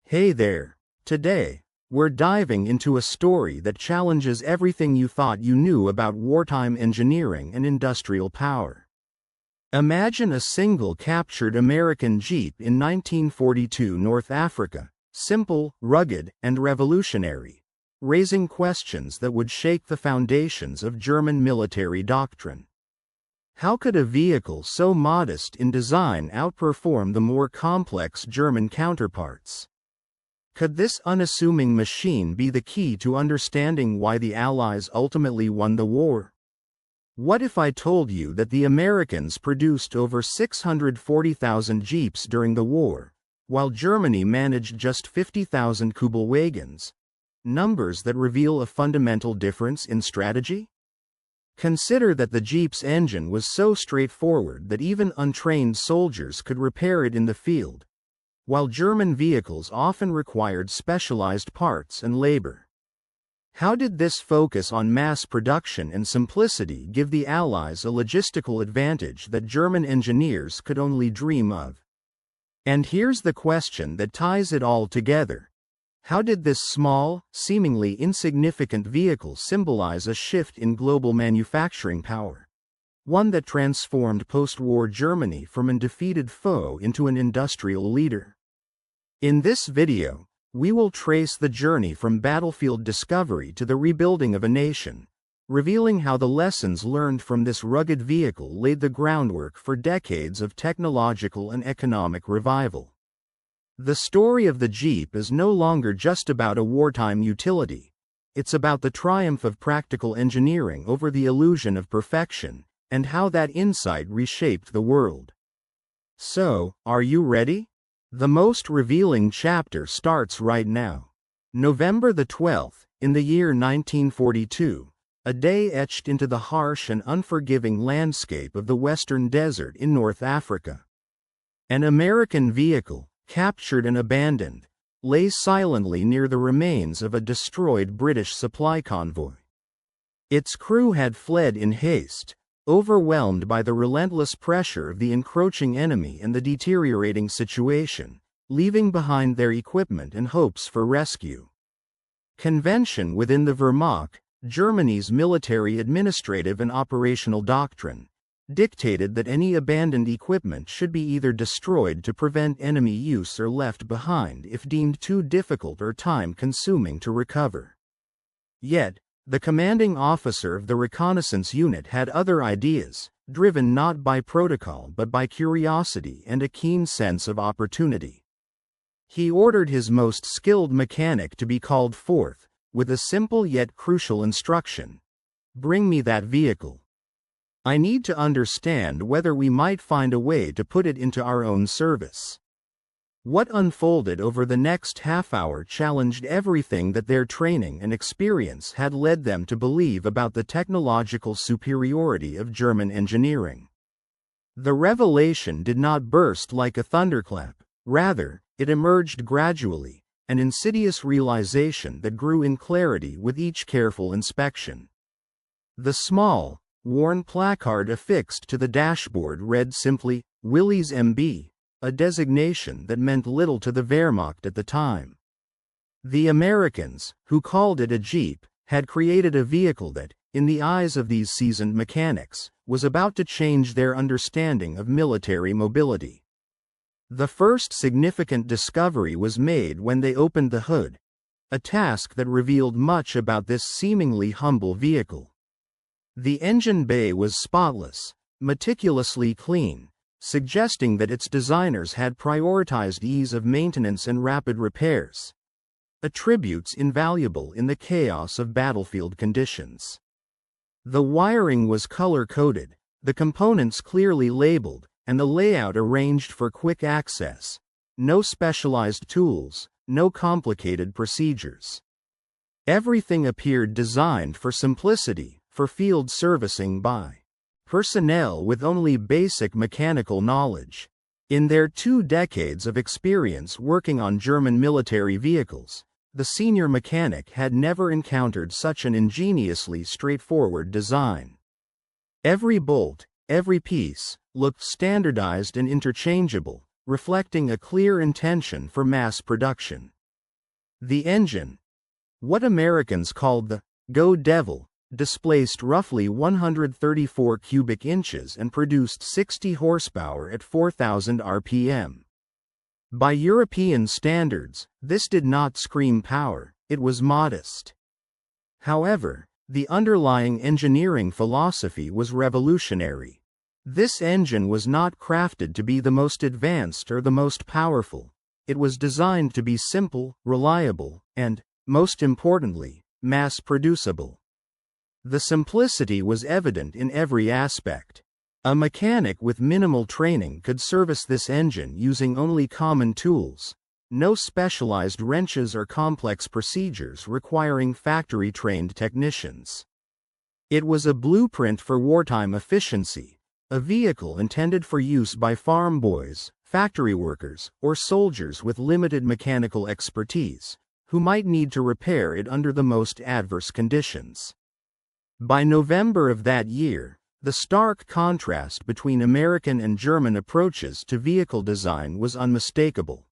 Hey there. Today, we're diving into a story that challenges everything you thought you knew about wartime engineering and industrial power. Imagine a single captured American Jeep in 1942 North Africa, simple, rugged, and revolutionary, raising questions that would shake the foundations of German military doctrine. How could a vehicle so modest in design outperform the more complex German counterparts? Could this unassuming machine be the key to understanding why the Allies ultimately won the war? What if I told you that the Americans produced over 640,000 Jeeps during the war, while Germany managed just 50,000 Kubalwagons? Numbers that reveal a fundamental difference in strategy? Consider that the Jeep's engine was so straightforward that even untrained soldiers could repair it in the field, while German vehicles often required specialized parts and labor. How did this focus on mass production and simplicity give the Allies a logistical advantage that German engineers could only dream of? And here's the question that ties it all together. How did this small, seemingly insignificant vehicle symbolize a shift in global manufacturing power? One that transformed post-war Germany from a defeated foe into an industrial leader. In this video, we will trace the journey from battlefield discovery to the rebuilding of a nation, revealing how the lessons learned from this rugged vehicle laid the groundwork for decades of technological and economic revival. The story of the Jeep is no longer just about a wartime utility. It's about the triumph of practical engineering over the illusion of perfection, and how that insight reshaped the world. So, are you ready? The most revealing chapter starts right now. November the 12th, in the year 1942, a day etched into the harsh and unforgiving landscape of the Western Desert in North Africa. An American vehicle, captured and abandoned, lay silently near the remains of a destroyed British supply convoy. Its crew had fled in haste, overwhelmed by the relentless pressure of the encroaching enemy and the deteriorating situation, leaving behind their equipment and hopes for rescue. Convention within the Wehrmacht, Germany's military administrative and operational doctrine, dictated that any abandoned equipment should be either destroyed to prevent enemy use or left behind if deemed too difficult or time-consuming to recover. Yet, the commanding officer of the reconnaissance unit had other ideas, driven not by protocol but by curiosity and a keen sense of opportunity. He ordered his most skilled mechanic to be called forth, with a simple yet crucial instruction: "Bring me that vehicle. I need to understand whether we might find a way to put it into our own service." What unfolded over the next half-hour challenged everything that their training and experience had led them to believe about the technological superiority of German engineering. The revelation did not burst like a thunderclap. Rather, it emerged gradually, an insidious realization that grew in clarity with each careful inspection. The small, worn placard affixed to the dashboard read simply, "Willys MB," a designation that meant little to the Wehrmacht at the time. The Americans, who called it a Jeep, had created a vehicle that, in the eyes of these seasoned mechanics, was about to change their understanding of military mobility. The first significant discovery was made when they opened the hood, a task that revealed much about this seemingly humble vehicle. The engine bay was spotless, meticulously clean, suggesting that its designers had prioritized ease of maintenance and rapid repairs, attributes invaluable in the chaos of battlefield conditions. The wiring was color-coded, the components clearly labeled, and the layout arranged for quick access. No specialized tools, no complicated procedures. Everything appeared designed for simplicity, for field servicing by personnel with only basic mechanical knowledge. In their 2 decades of experience working on German military vehicles, the senior mechanic had never encountered such an ingeniously straightforward design. Every bolt, every piece, looked standardized and interchangeable, reflecting a clear intention for mass production. The engine, what Americans called the "Go Devil," displaced roughly 134 cubic inches and produced 60 horsepower at 4,000 rpm. By European standards, this did not scream power, it was modest. However, the underlying engineering philosophy was revolutionary. This engine was not crafted to be the most advanced or the most powerful. It was designed to be simple, reliable, and, most importantly, mass-producible. The simplicity was evident in every aspect. A mechanic with minimal training could service this engine using only common tools, no specialized wrenches or complex procedures requiring factory-trained technicians. It was a blueprint for wartime efficiency, a vehicle intended for use by farm boys, factory workers, or soldiers with limited mechanical expertise, who might need to repair it under the most adverse conditions. By November of that year, the stark contrast between American and German approaches to vehicle design was unmistakable.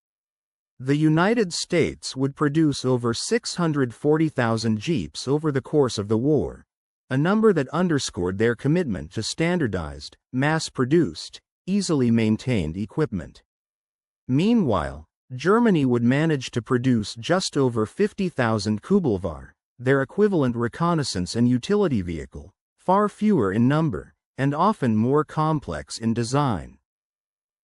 The United States would produce over 640,000 Jeeps over the course of the war, a number that underscored their commitment to standardized, mass-produced, easily maintained equipment. Meanwhile, Germany would manage to produce just over 50,000 Kubalvar, their equivalent reconnaissance and utility vehicle, far fewer in number, and often more complex in design.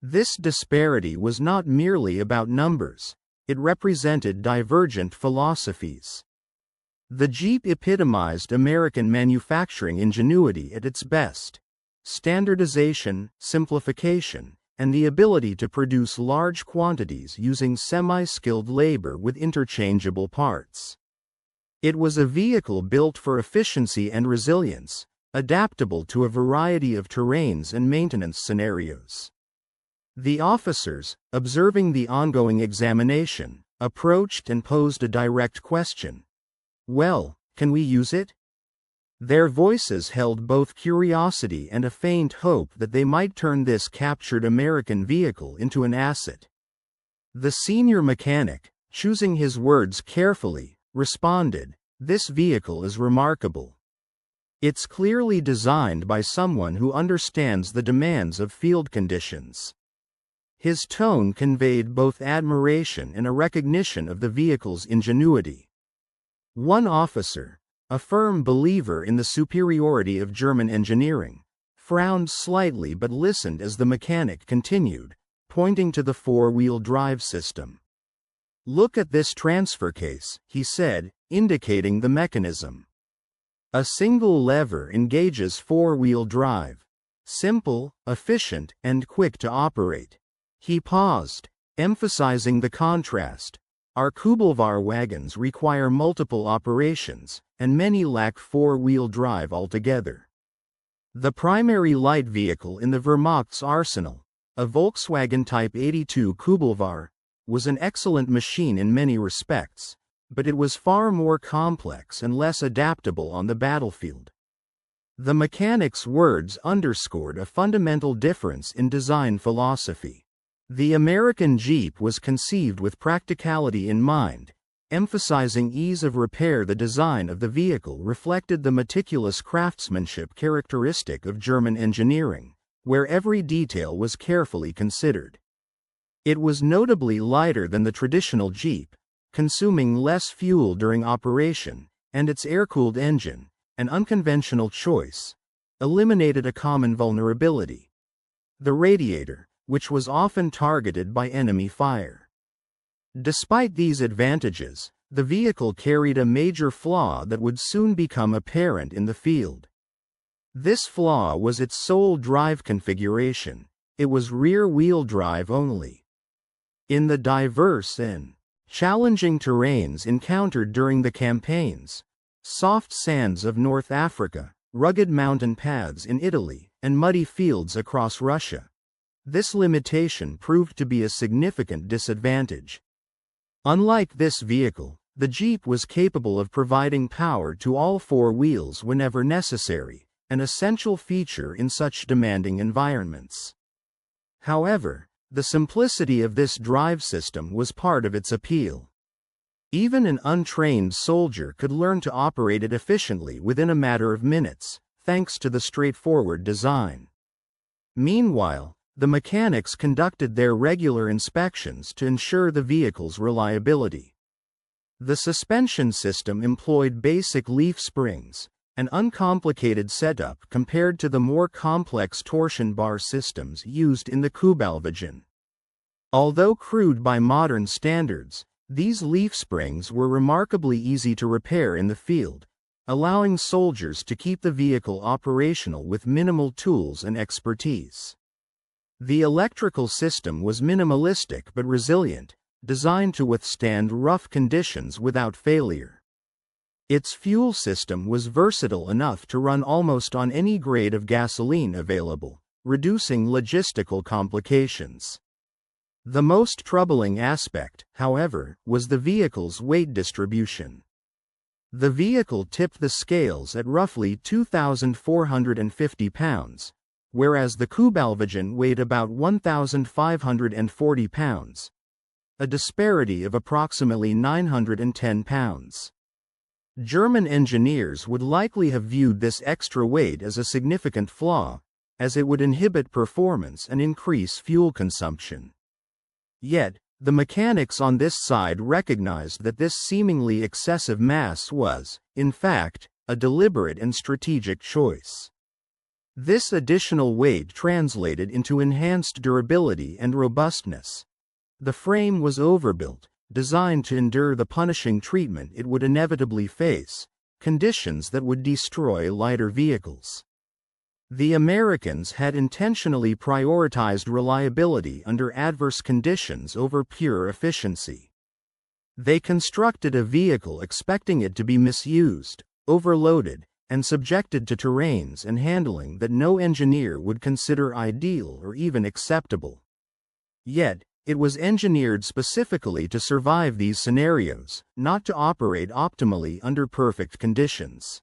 This disparity was not merely about numbers, it represented divergent philosophies. The Jeep epitomized American manufacturing ingenuity at its best: standardization, simplification, and the ability to produce large quantities using semi-skilled labor with interchangeable parts. It was a vehicle built for efficiency and resilience, adaptable to a variety of terrains and maintenance scenarios. The officers, observing the ongoing examination, approached and posed a direct question. "Well, can we use it?" Their voices held both curiosity and a faint hope that they might turn this captured American vehicle into an asset. The senior mechanic, choosing his words carefully, responded, "This vehicle is remarkable. It's clearly designed by someone who understands the demands of field conditions." His tone conveyed both admiration and a recognition of the vehicle's ingenuity. One officer, a firm believer in the superiority of German engineering, frowned slightly but listened as the mechanic continued, pointing to the four-wheel drive system. "Look at this transfer case," he said, indicating the mechanism. A single lever engages four-wheel drive. Simple, efficient, and quick to operate. He paused, emphasizing the contrast. Our Kubalvar wagons require multiple operations, and many lack four-wheel drive altogether. The primary light vehicle in the Wehrmacht's arsenal, a Volkswagen Type 82 Kubalvar, was an excellent machine in many respects, but it was far more complex and less adaptable on the battlefield. The mechanic's words underscored a fundamental difference in design philosophy. The American Jeep was conceived with practicality in mind, emphasizing ease of repair. The design of the vehicle reflected the meticulous craftsmanship characteristic of German engineering, where every detail was carefully considered. It was notably lighter than the traditional Jeep, consuming less fuel during operation, and its air-cooled engine, an unconventional choice, eliminated a common vulnerability: the radiator, which was often targeted by enemy fire. Despite these advantages, the vehicle carried a major flaw that would soon become apparent in the field. This flaw was its sole drive configuration. It was rear-wheel drive only. In the diverse and challenging terrains encountered during the campaigns, soft sands of North Africa, rugged mountain paths in Italy, and muddy fields across Russia, this limitation proved to be a significant disadvantage. Unlike this vehicle, the Jeep was capable of providing power to all four wheels whenever necessary, an essential feature in such demanding environments. However, the simplicity of this drive system was part of its appeal. Even an untrained soldier could learn to operate it efficiently within a matter of minutes, thanks to the straightforward design. Meanwhile, the mechanics conducted their regular inspections to ensure the vehicle's reliability. The suspension system employed basic leaf springs, an uncomplicated setup compared to the more complex torsion bar systems used in the Kubalvar. Although crude by modern standards, these leaf springs were remarkably easy to repair in the field, allowing soldiers to keep the vehicle operational with minimal tools and expertise. The electrical system was minimalistic but resilient, designed to withstand rough conditions without failure. Its fuel system was versatile enough to run almost on any grade of gasoline available, reducing logistical complications. The most troubling aspect, however, was the vehicle's weight distribution. The vehicle tipped the scales at roughly 2,450 pounds, whereas the Kubalvar weighed about 1,540 pounds, a disparity of approximately 910 pounds. German engineers would likely have viewed this extra weight as a significant flaw, as it would inhibit performance and increase fuel consumption. Yet, the mechanics on this side recognized that this seemingly excessive mass was, in fact, a deliberate and strategic choice. This additional weight translated into enhanced durability and robustness. The frame was overbuilt, designed to endure the punishing treatment it would inevitably face, conditions that would destroy lighter vehicles. The Americans had intentionally prioritized reliability under adverse conditions over pure efficiency. They constructed a vehicle expecting it to be misused, overloaded, and subjected to terrains and handling that no engineer would consider ideal or even acceptable. Yet, it was engineered specifically to survive these scenarios, not to operate optimally under perfect conditions.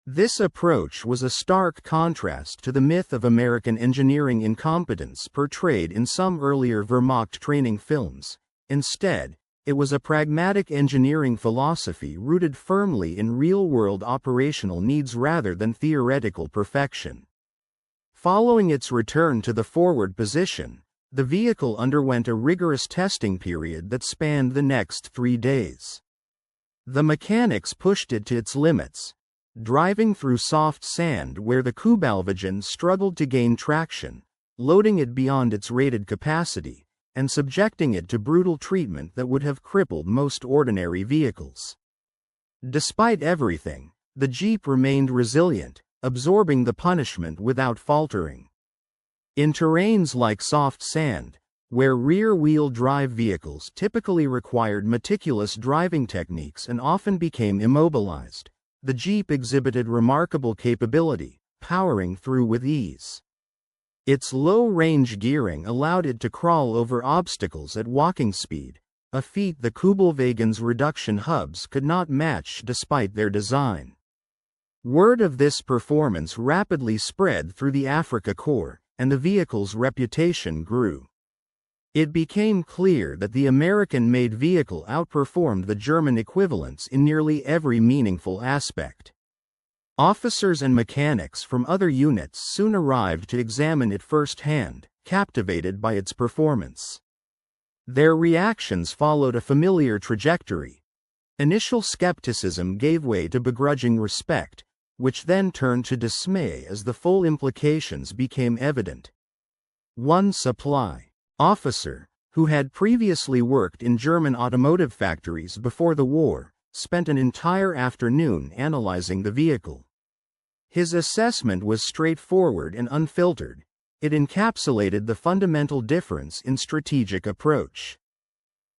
This approach was a stark contrast to the myth of American engineering incompetence portrayed in some earlier Wehrmacht training films. Instead, it was a pragmatic engineering philosophy rooted firmly in real-world operational needs rather than theoretical perfection. Following its return to the forward position, the vehicle underwent a rigorous testing period that spanned the next 3 days. The mechanics pushed it to its limits, driving through soft sand where the Kubalvar struggled to gain traction, loading it beyond its rated capacity, and subjecting it to brutal treatment that would have crippled most ordinary vehicles. Despite everything, the Jeep remained resilient, absorbing the punishment without faltering. In terrains like soft sand, where rear-wheel drive vehicles typically required meticulous driving techniques and often became immobilized, the Jeep exhibited remarkable capability, powering through with ease. Its low-range gearing allowed it to crawl over obstacles at walking speed, a feat the Kubalvar's reduction hubs could not match despite their design. Word of this performance rapidly spread through the Africa Corps, and the vehicle's reputation grew. It became clear that the American-made vehicle outperformed the German equivalents in nearly every meaningful aspect. Officers and mechanics from other units soon arrived to examine it firsthand, captivated by its performance. Their reactions followed a familiar trajectory. Initial skepticism gave way to begrudging respect, which then turned to dismay as the full implications became evident. One supply officer, who had previously worked in German automotive factories before the war, spent an entire afternoon analyzing the vehicle. His assessment was straightforward and unfiltered. It encapsulated the fundamental difference in strategic approach.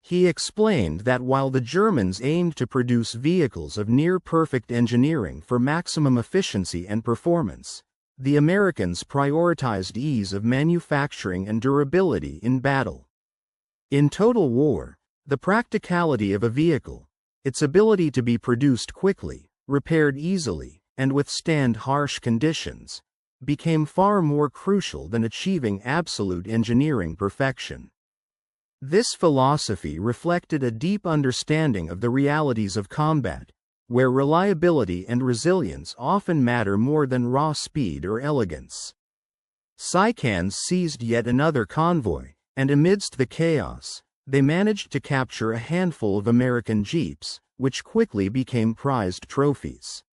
He explained that while the Germans aimed to produce vehicles of near-perfect engineering for maximum efficiency and performance, the Americans prioritized ease of manufacturing and durability in battle. In total war, the practicality of a vehicle, its ability to be produced quickly, repaired easily, and withstand harsh conditions, became far more crucial than achieving absolute engineering perfection. This philosophy reflected a deep understanding of the realities of combat, where reliability and resilience often matter more than raw speed or elegance. Sycans seized yet another convoy, and amidst the chaos, they managed to capture a handful of American Jeeps, which quickly became prized trophies.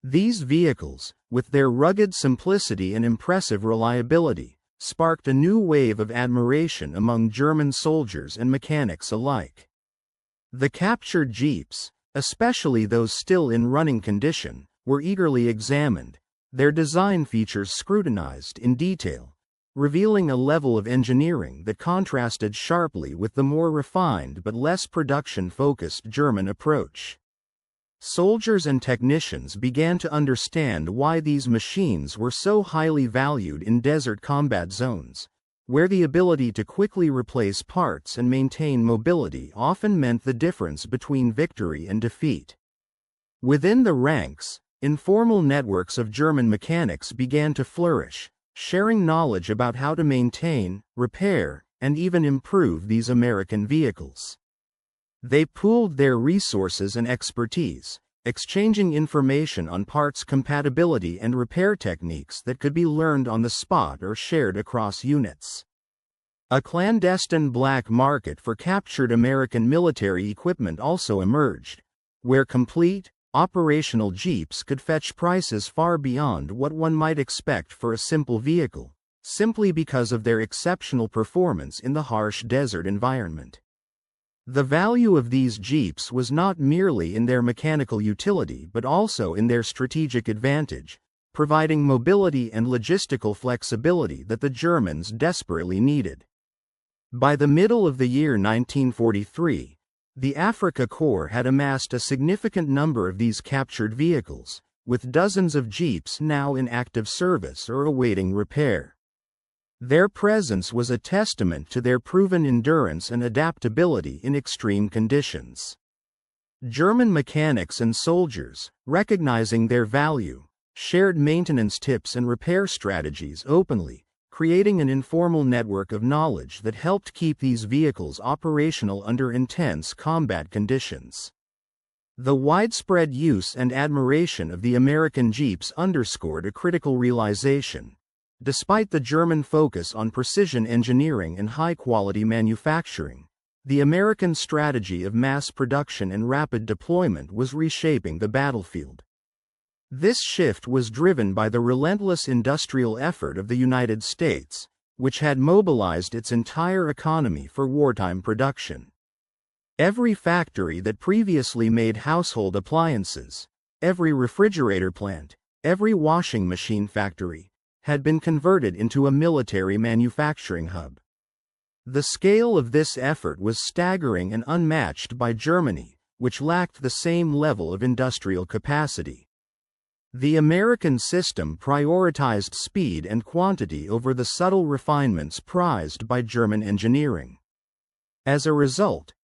These vehicles, with their rugged simplicity and impressive reliability, sparked a new wave of admiration among German soldiers and mechanics alike. The captured Jeeps, especially those still in running condition, were eagerly examined, their design features scrutinized in detail, revealing a level of engineering that contrasted sharply with the more refined but less production-focused German approach. Soldiers and technicians began to understand why these machines were so highly valued in desert combat zones, where the ability to quickly replace parts and maintain mobility often meant the difference between victory and defeat. Within the ranks, informal networks of German mechanics began to flourish, sharing knowledge about how to maintain, repair, and even improve these American vehicles. They pooled their resources and expertise, exchanging information on parts compatibility and repair techniques that could be learned on the spot or shared across units. A clandestine black market for captured American military equipment also emerged, where complete, operational Jeeps could fetch prices far beyond what one might expect for a simple vehicle, simply because of their exceptional performance in the harsh desert environment. The value of these Jeeps was not merely in their mechanical utility but also in their strategic advantage, providing mobility and logistical flexibility that the Germans desperately needed. By the middle of the year 1943, the Afrika Korps had amassed a significant number of these captured vehicles, with dozens of Jeeps now in active service or awaiting repair. Their presence was a testament to their proven endurance and adaptability in extreme conditions. German mechanics and soldiers, recognizing their value, shared maintenance tips and repair strategies openly, creating an informal network of knowledge that helped keep these vehicles operational under intense combat conditions. The widespread use and admiration of the American Jeeps underscored a critical realization. Despite the German focus on precision engineering and high-quality manufacturing, the American strategy of mass production and rapid deployment was reshaping the battlefield. This shift was driven by the relentless industrial effort of the United States, which had mobilized its entire economy for wartime production. Every factory that previously made household appliances, every refrigerator plant, every washing machine factory, had been converted into a military manufacturing hub. The scale of this effort was staggering and unmatched by Germany, which lacked the same level of industrial capacity. The American system prioritized speed and quantity over the subtle refinements prized by German engineering. As a result,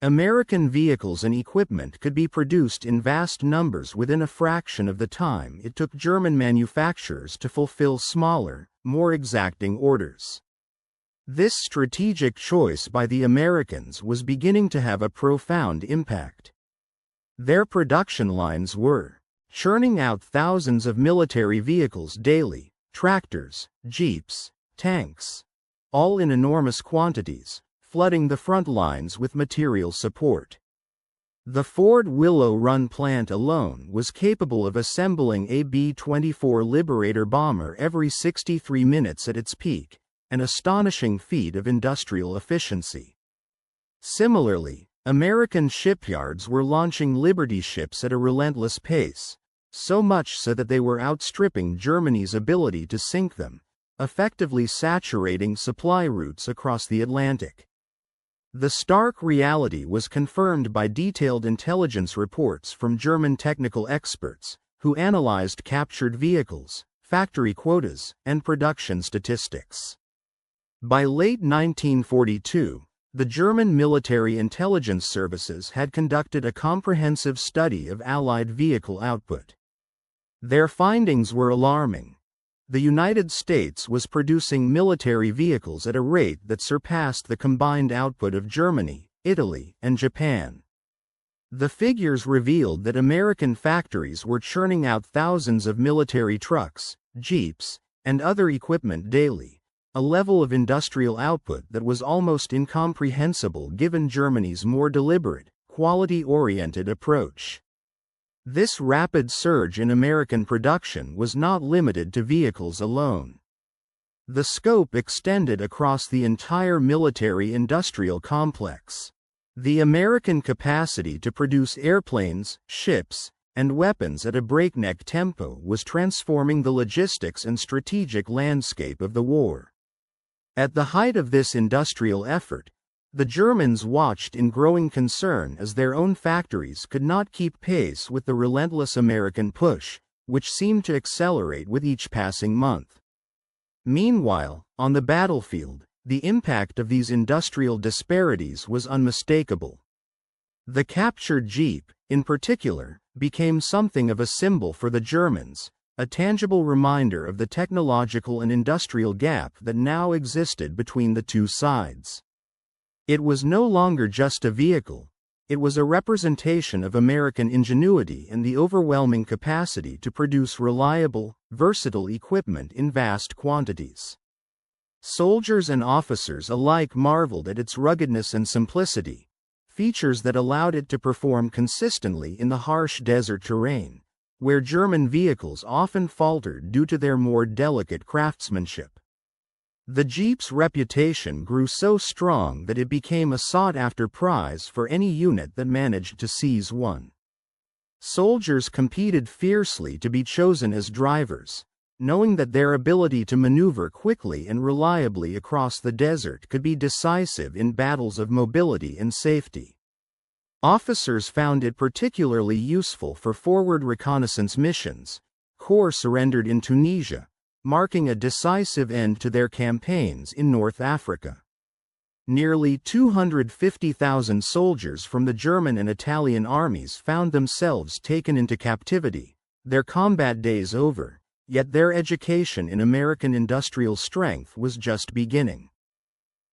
American vehicles and equipment could be produced in vast numbers within a fraction of the time it took German manufacturers to fulfill smaller, more exacting orders. This strategic choice by the Americans was beginning to have a profound impact. Their production lines were churning out thousands of military vehicles daily, tractors, jeeps, tanks, all in enormous quantities, flooding the front lines with material support. The Ford Willow Run plant alone was capable of assembling a B-24 Liberator bomber every 63 minutes at its peak, an astonishing feat of industrial efficiency. Similarly, American shipyards were launching Liberty ships at a relentless pace, so much so that they were outstripping Germany's ability to sink them, effectively saturating supply routes across the Atlantic. The stark reality was confirmed by detailed intelligence reports from German technical experts, who analyzed captured vehicles, factory quotas, and production statistics. By late 1942, the German military intelligence services had conducted a comprehensive study of Allied vehicle output. Their findings were alarming. The United States was producing military vehicles at a rate that surpassed the combined output of Germany, Italy, and Japan. The figures revealed that American factories were churning out thousands of military trucks, jeeps, and other equipment daily, a level of industrial output that was almost incomprehensible given Germany's more deliberate, quality-oriented approach. This rapid surge in American production was not limited to vehicles alone. The scope extended across the entire military-industrial complex. The American capacity to produce airplanes, ships, and weapons at a breakneck tempo was transforming the logistics and strategic landscape of the war. At the height of this industrial effort, the Germans watched in growing concern as their own factories could not keep pace with the relentless American push, which seemed to accelerate with each passing month. Meanwhile, on the battlefield, the impact of these industrial disparities was unmistakable. The captured Jeep, in particular, became something of a symbol for the Germans, a tangible reminder of the technological and industrial gap that now existed between the two sides. It was no longer just a vehicle, it was a representation of American ingenuity and the overwhelming capacity to produce reliable, versatile equipment in vast quantities. Soldiers and officers alike marveled at its ruggedness and simplicity, features that allowed it to perform consistently in the harsh desert terrain, where German vehicles often faltered due to their more delicate craftsmanship. The Jeep's reputation grew so strong that it became a sought-after prize for any unit that managed to seize one. Soldiers competed fiercely to be chosen as drivers, knowing that their ability to maneuver quickly and reliably across the desert could be decisive in battles of mobility and safety. Officers found it particularly useful for forward reconnaissance missions. Corps surrendered in Tunisia, marking a decisive end to their campaigns in North Africa. Nearly 250,000 soldiers from the German and Italian armies found themselves taken into captivity, their combat days over, yet their education in American industrial strength was just beginning.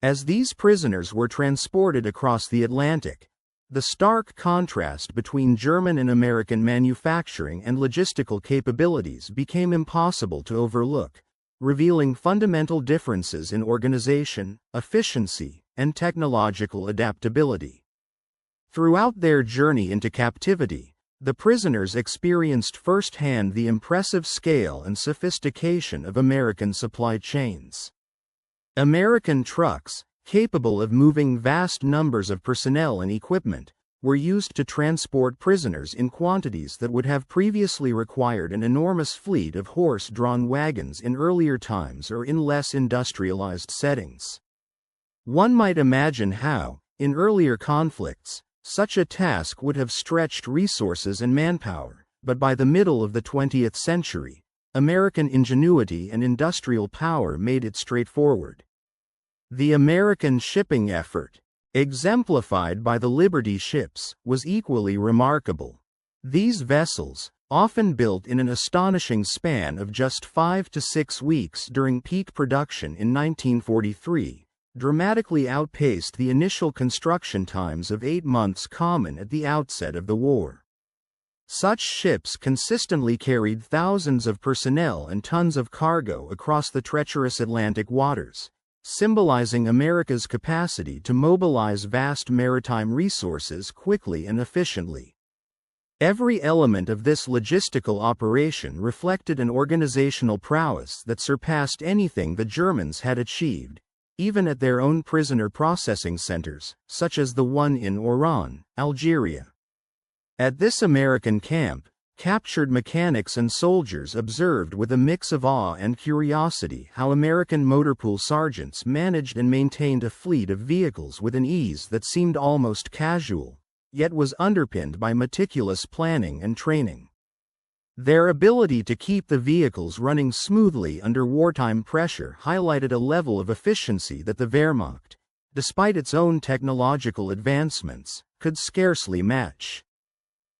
As these prisoners were transported across the Atlantic, the stark contrast between German and American manufacturing and logistical capabilities became impossible to overlook, revealing fundamental differences in organization, efficiency, and technological adaptability. Throughout their journey into captivity, the prisoners experienced firsthand the impressive scale and sophistication of American supply chains. American trucks, capable of moving vast numbers of personnel and equipment, were used to transport prisoners in quantities that would have previously required an enormous fleet of horse-drawn wagons in earlier times or in less industrialized settings. One might imagine how, in earlier conflicts, such a task would have stretched resources and manpower, but by the middle of the 20th century, American ingenuity and industrial power made it straightforward. The American shipping effort, exemplified by the Liberty ships, was equally remarkable. These vessels, often built in an astonishing span of just 5 to 6 weeks during peak production in 1943, dramatically outpaced the initial construction times of 8 months common at the outset of the war. Such ships consistently carried thousands of personnel and tons of cargo across the treacherous Atlantic waters, symbolizing America's capacity to mobilize vast maritime resources quickly and efficiently. Every element of this logistical operation reflected an organizational prowess that surpassed anything the Germans had achieved, even at their own prisoner processing centers, such as the one in Oran, Algeria. At this American camp, captured mechanics and soldiers observed with a mix of awe and curiosity how American motorpool sergeants managed and maintained a fleet of vehicles with an ease that seemed almost casual, yet was underpinned by meticulous planning and training. Their ability to keep the vehicles running smoothly under wartime pressure highlighted a level of efficiency that the Wehrmacht, despite its own technological advancements, could scarcely match.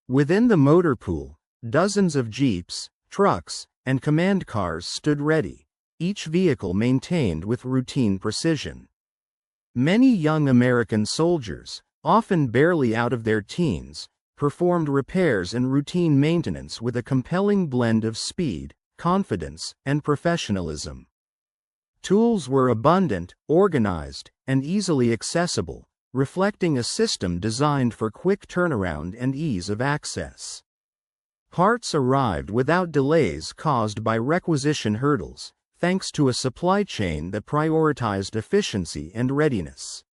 Within the motor pool, dozens of jeeps, trucks, and command cars stood ready, each vehicle maintained with routine precision. Many young American soldiers, often barely out of their teens, performed repairs and routine maintenance with a compelling blend of speed, confidence, and professionalism. Tools were abundant, organized, and easily accessible, reflecting a system designed for quick turnaround and ease of access. Parts arrived without delays caused by requisition hurdles, thanks to a supply chain that prioritized efficiency and readiness.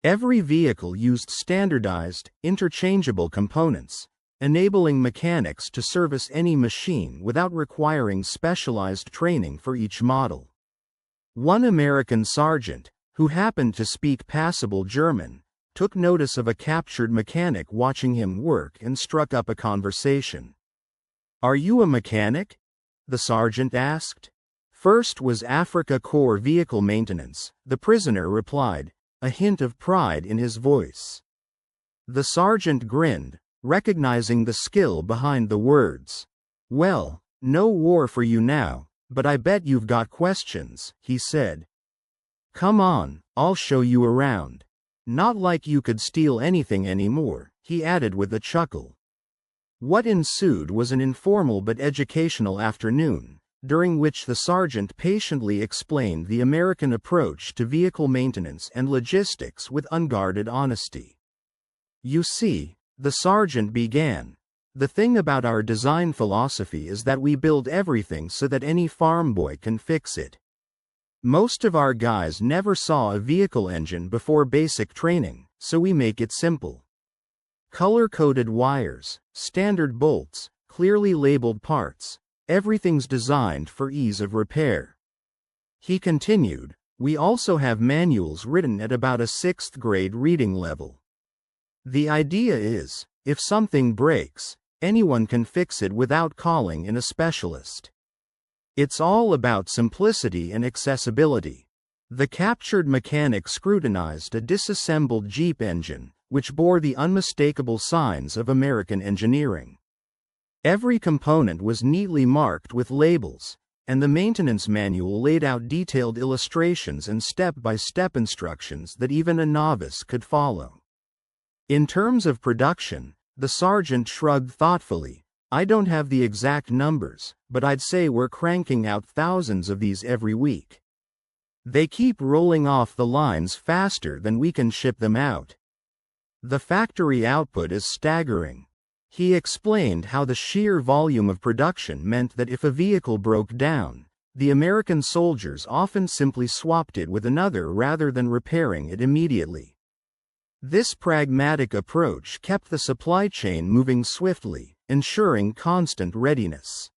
Every vehicle used standardized, interchangeable components, enabling mechanics to service any machine without requiring specialized training for each model. One American sergeant, who happened to speak passable German, took notice of a captured mechanic watching him work and struck up a conversation. "Are you a mechanic?" the sergeant asked. "First was Africa Corps vehicle maintenance," the prisoner replied, a hint of pride in his voice. The sergeant grinned, recognizing the skill behind the words. "Well, no war for you now, but I bet you've got questions," he said. "Come on, I'll show you around. Not like you could steal anything anymore," he added with a chuckle. What ensued was an informal but educational afternoon, during which the sergeant patiently explained the American approach to vehicle maintenance and logistics with unguarded honesty. "You see," the sergeant began, "the thing about our design philosophy is that we build everything so that any farm boy can fix it. Most of our guys never saw a vehicle engine before basic training, so we make it simple. Color-coded wires, standard bolts, clearly labeled parts, everything's designed for ease of repair." He continued, "We also have manuals written at about a 6th grade reading level. The idea is, if something breaks, anyone can fix it without calling in a specialist. It's all about simplicity and accessibility." The captured mechanic scrutinized a disassembled Jeep engine, which bore the unmistakable signs of American engineering. Every component was neatly marked with labels, and the maintenance manual laid out detailed illustrations and step-by-step instructions that even a novice could follow. In terms of production, the sergeant shrugged thoughtfully. "I don't have the exact numbers, but I'd say we're cranking out thousands of these every week. They keep rolling off the lines faster than we can ship them out. The factory output is staggering." He explained how the sheer volume of production meant that if a vehicle broke down, the American soldiers often simply swapped it with another rather than repairing it immediately. This pragmatic approach kept the supply chain moving swiftly, ensuring constant readiness.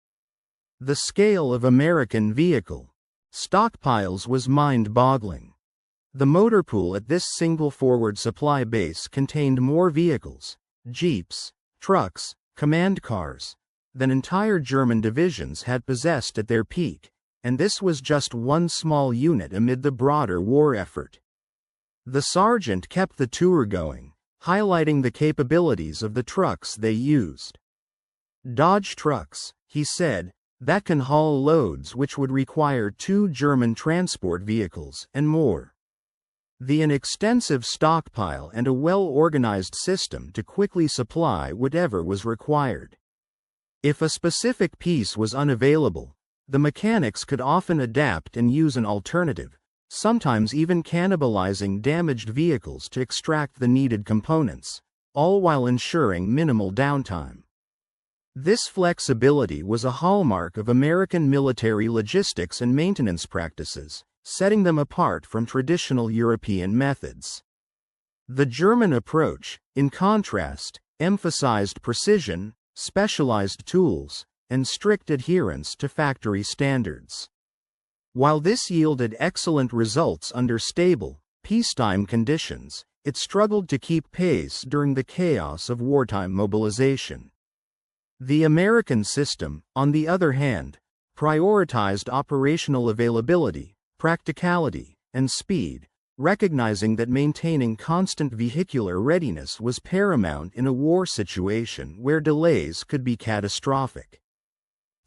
The scale of American vehicle stockpiles was mind-boggling. The motor pool at this single forward supply base contained more vehicles, jeeps, trucks, command cars, than entire German divisions had possessed at their peak, and this was just one small unit amid the broader war effort. The sergeant kept the tour going, highlighting the capabilities of the trucks they used. "Dodge trucks," he said, "that can haul loads which would require 2 German transport vehicles and more. An extensive stockpile and a well-organized system to quickly supply whatever was required. If a specific piece was unavailable, the mechanics could often adapt and use an alternative, sometimes even cannibalizing damaged vehicles to extract the needed components, all while ensuring minimal downtime. This flexibility was a hallmark of American military logistics and maintenance practices, setting them apart from traditional European methods. The German approach, in contrast, emphasized precision, specialized tools, and strict adherence to factory standards. While this yielded excellent results under stable, peacetime conditions, it struggled to keep pace during the chaos of wartime mobilization. The American system, on the other hand, prioritized operational availability, practicality, and speed, recognizing that maintaining constant vehicular readiness was paramount in a war situation where delays could be catastrophic.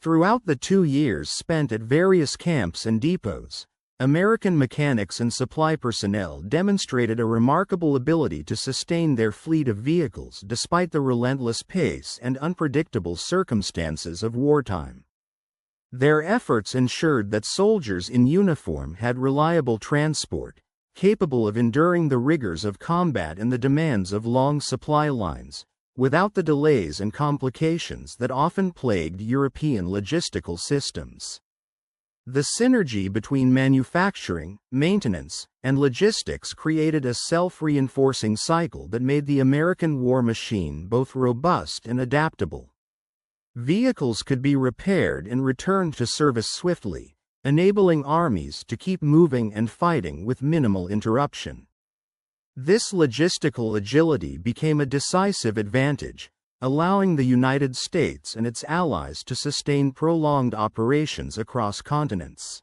Throughout the 2 years spent at various camps and depots, American mechanics and supply personnel demonstrated a remarkable ability to sustain their fleet of vehicles despite the relentless pace and unpredictable circumstances of wartime. Their efforts ensured that soldiers in uniform had reliable transport, capable of enduring the rigors of combat and the demands of long supply lines, without the delays and complications that often plagued European logistical systems. The synergy between manufacturing, maintenance, and logistics created a self-reinforcing cycle that made the American war machine both robust and adaptable. Vehicles could be repaired and returned to service swiftly, enabling armies to keep moving and fighting with minimal interruption. This logistical agility became a decisive advantage, allowing the United States and its allies to sustain prolonged operations across continents.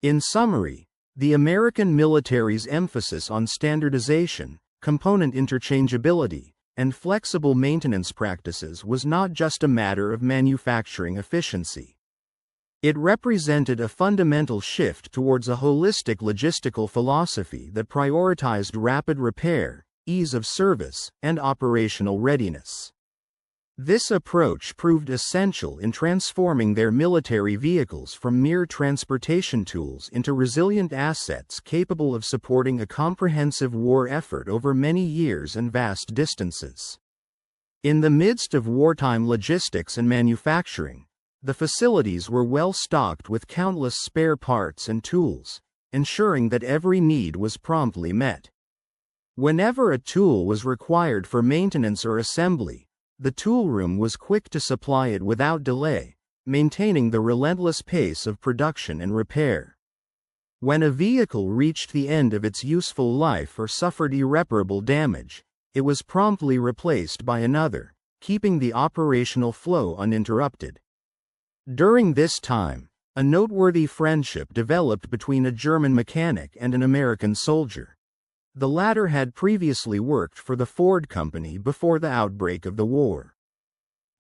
In summary, the American military's emphasis on standardization, component interchangeability, and flexible maintenance practices was not just a matter of manufacturing efficiency. It represented a fundamental shift towards a holistic logistical philosophy that prioritized rapid repair, ease of service, and operational readiness. This approach proved essential in transforming their military vehicles from mere transportation tools into resilient assets capable of supporting a comprehensive war effort over many years and vast distances. In the midst of wartime logistics and manufacturing, the facilities were well stocked with countless spare parts and tools, ensuring that every need was promptly met. Whenever a tool was required for maintenance or assembly, the toolroom was quick to supply it without delay, maintaining the relentless pace of production and repair. When a vehicle reached the end of its useful life or suffered irreparable damage, it was promptly replaced by another, keeping the operational flow uninterrupted. During this time, a noteworthy friendship developed between a German mechanic and an American soldier. The latter had previously worked for the Ford Company before the outbreak of the war.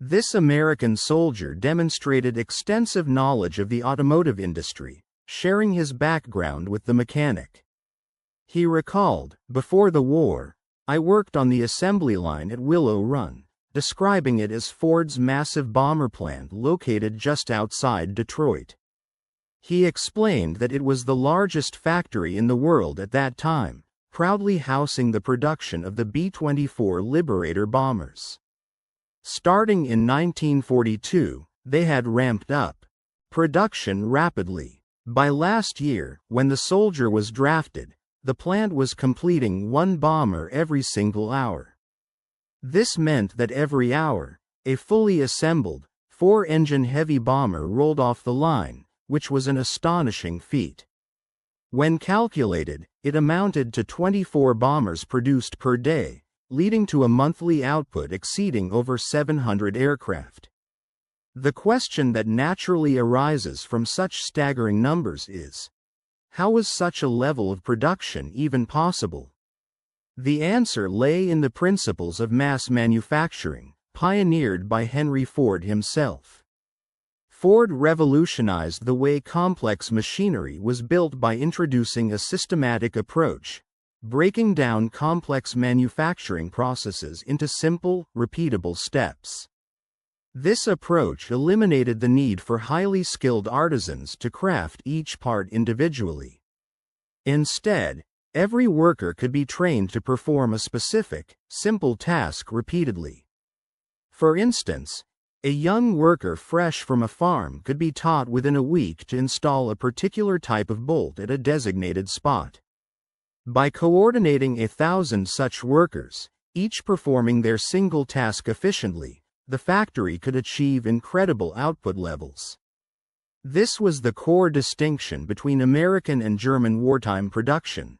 This American soldier demonstrated extensive knowledge of the automotive industry, sharing his background with the mechanic. He recalled, "Before the war, I worked on the assembly line at Willow Run," describing it as Ford's massive bomber plant located just outside Detroit. He explained that it was the largest factory in the world at that time, proudly housing the production of the B-24 Liberator bombers. Starting in 1942, they had ramped up production rapidly. By last year, when the soldier was drafted, the plant was completing one bomber every single hour. This meant that every hour, a fully assembled, 4-engine heavy bomber rolled off the line, which was an astonishing feat. When calculated, it amounted to 24 bombers produced per day, leading to a monthly output exceeding over 700 aircraft. The question that naturally arises from such staggering numbers is, how was such a level of production even possible? The answer lay in the principles of mass manufacturing, pioneered by Henry Ford himself. Ford revolutionized the way complex machinery was built by introducing a systematic approach, breaking down complex manufacturing processes into simple, repeatable steps. This approach eliminated the need for highly skilled artisans to craft each part individually. Instead, every worker could be trained to perform a specific, simple task repeatedly. For instance, a young worker fresh from a farm could be taught within a week to install a particular type of bolt at a designated spot. By coordinating 1,000 such workers, each performing their single task efficiently, the factory could achieve incredible output levels. This was the core distinction between American and German wartime production.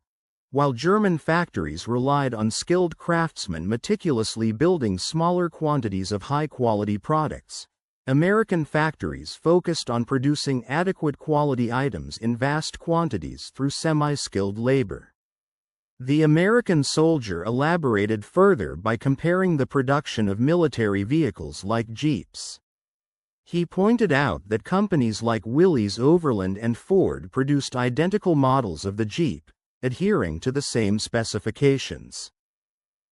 While German factories relied on skilled craftsmen meticulously building smaller quantities of high-quality products, American factories focused on producing adequate quality items in vast quantities through semi-skilled labor. The American soldier elaborated further by comparing the production of military vehicles like Jeeps. He pointed out that companies like Willys Overland and Ford produced identical models of the Jeep, adhering to the same specifications.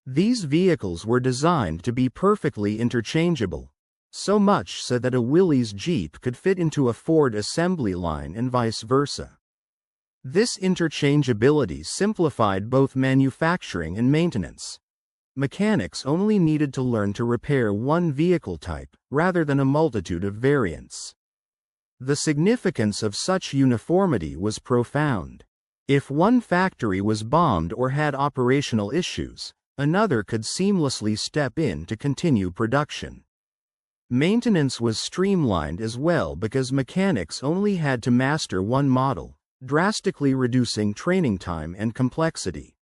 These vehicles were designed to be perfectly interchangeable, so much so that a Willys Jeep could fit into a Ford assembly line and vice versa. This interchangeability simplified both manufacturing and maintenance. Mechanics only needed to learn to repair one vehicle type, rather than a multitude of variants. The significance of such uniformity was profound. If one factory was bombed or had operational issues, another could seamlessly step in to continue production. Maintenance was streamlined as well because mechanics only had to master one model, drastically reducing training time and complexity.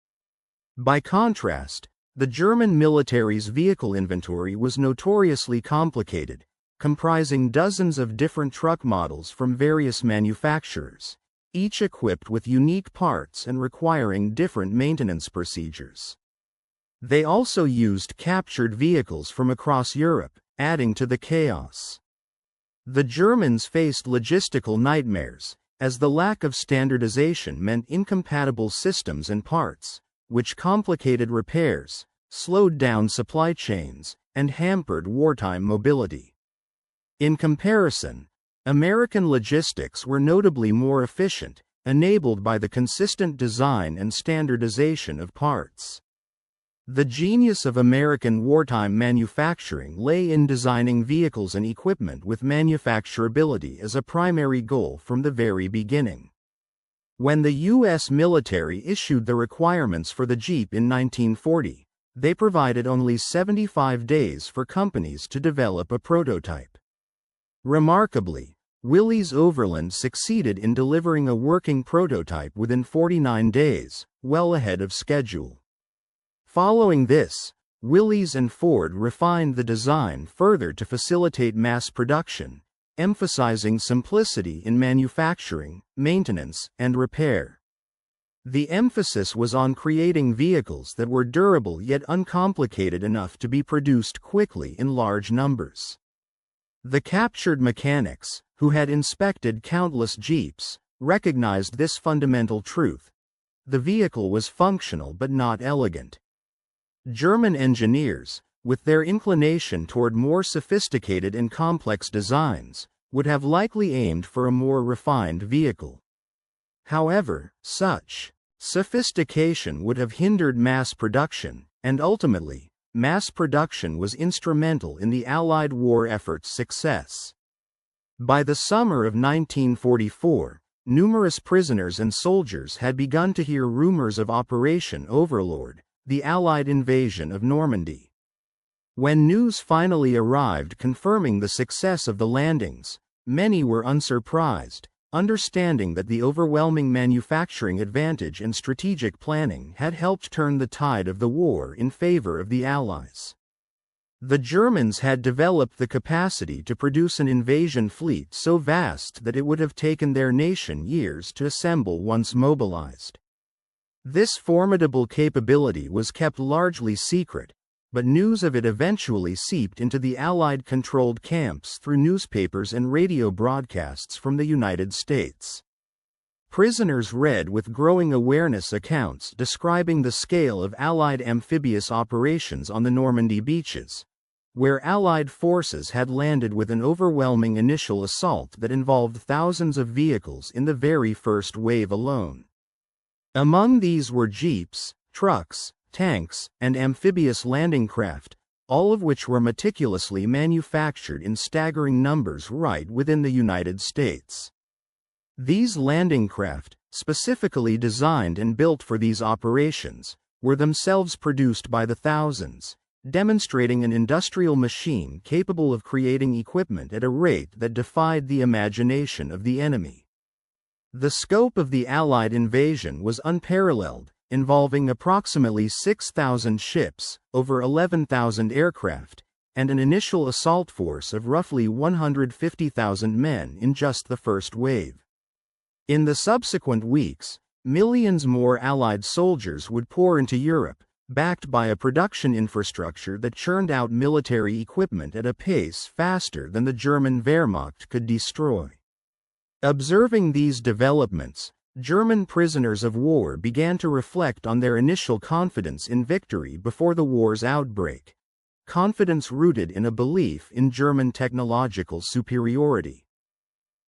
By contrast, the German military's vehicle inventory was notoriously complicated, comprising dozens of different truck models from various manufacturers, each equipped with unique parts and requiring different maintenance procedures. They also used captured vehicles from across Europe, adding to the chaos. The Germans faced logistical nightmares, as the lack of standardization meant incompatible systems and parts, which complicated repairs, slowed down supply chains, and hampered wartime mobility. In comparison, American logistics were notably more efficient, enabled by the consistent design and standardization of parts. The genius of American wartime manufacturing lay in designing vehicles and equipment with manufacturability as a primary goal from the very beginning. When the U.S. military issued the requirements for the Jeep in 1940, they provided only 75 days for companies to develop a prototype. Remarkably, Willys Overland succeeded in delivering a working prototype within 49 days, well ahead of schedule. Following this, Willys and Ford refined the design further to facilitate mass production, emphasizing simplicity in manufacturing, maintenance, and repair. The emphasis was on creating vehicles that were durable yet uncomplicated enough to be produced quickly in large numbers. The captured mechanics, who had inspected countless Jeeps, recognized this fundamental truth. The vehicle was functional but not elegant. German engineers, with their inclination toward more sophisticated and complex designs, would have likely aimed for a more refined vehicle. However, such sophistication would have hindered mass production, and ultimately, mass production was instrumental in the Allied war effort's success. By the summer of 1944, numerous prisoners and soldiers had begun to hear rumors of Operation Overlord, the Allied invasion of Normandy. When news finally arrived confirming the success of the landings, many were unsurprised, understanding that the overwhelming manufacturing advantage and strategic planning had helped turn the tide of the war in favor of the Allies. The Germans had developed the capacity to produce an invasion fleet so vast that it would have taken their nation years to assemble once mobilized. This formidable capability was kept largely secret, but news of it eventually seeped into the Allied-controlled camps through newspapers and radio broadcasts from the United States. Prisoners read with growing awareness accounts describing the scale of Allied amphibious operations on the Normandy beaches, where Allied forces had landed with an overwhelming initial assault that involved thousands of vehicles in the very first wave alone. Among these were jeeps, trucks, tanks, and amphibious landing craft, all of which were meticulously manufactured in staggering numbers right within the United States. These landing craft, specifically designed and built for these operations, were themselves produced by the thousands, demonstrating an industrial machine capable of creating equipment at a rate that defied the imagination of the enemy. The scope of the Allied invasion was unparalleled, involving approximately 6,000 ships, over 11,000 aircraft, and an initial assault force of roughly 150,000 men in just the first wave. In the subsequent weeks, millions more Allied soldiers would pour into Europe, backed by a production infrastructure that churned out military equipment at a pace faster than the German Wehrmacht could destroy. Observing these developments, German prisoners of war began to reflect on their initial confidence in victory before the war's outbreak, confidence rooted in a belief in German technological superiority.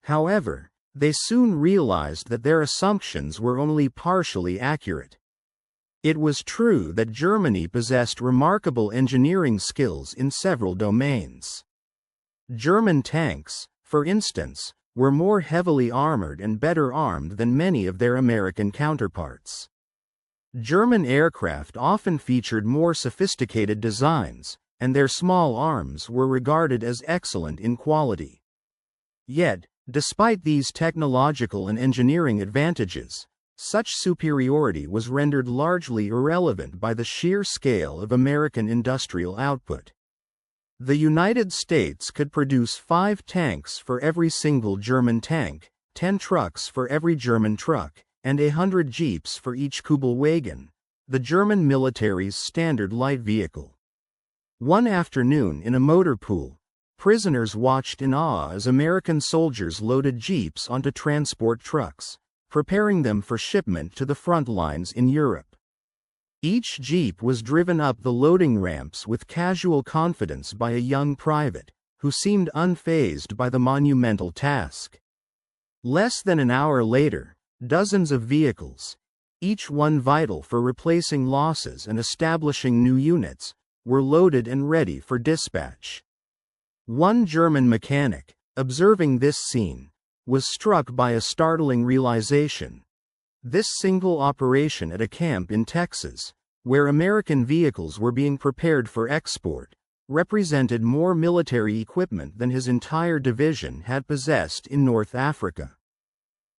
However, they soon realized that their assumptions were only partially accurate. It was true that Germany possessed remarkable engineering skills in several domains. German tanks, for instance, were more heavily armored and better armed than many of their American counterparts. German aircraft often featured more sophisticated designs, and their small arms were regarded as excellent in quality. Yet, despite these technological and engineering advantages, such superiority was rendered largely irrelevant by the sheer scale of American industrial output. The United States could produce 5 tanks for every single German tank, 10 trucks for every German truck, and 100 jeeps for each Kubalwagen, the German military's standard light vehicle. One afternoon in a motor pool, prisoners watched in awe as American soldiers loaded jeeps onto transport trucks, preparing them for shipment to the front lines in Europe. Each jeep was driven up the loading ramps with casual confidence by a young private, who seemed unfazed by the monumental task. Less than an hour later, dozens of vehicles, each one vital for replacing losses and establishing new units, were loaded and ready for dispatch. One German mechanic, observing this scene, was struck by a startling realization. This single operation at a camp in Texas, where American vehicles were being prepared for export, represented more military equipment than his entire division had possessed in North Africa.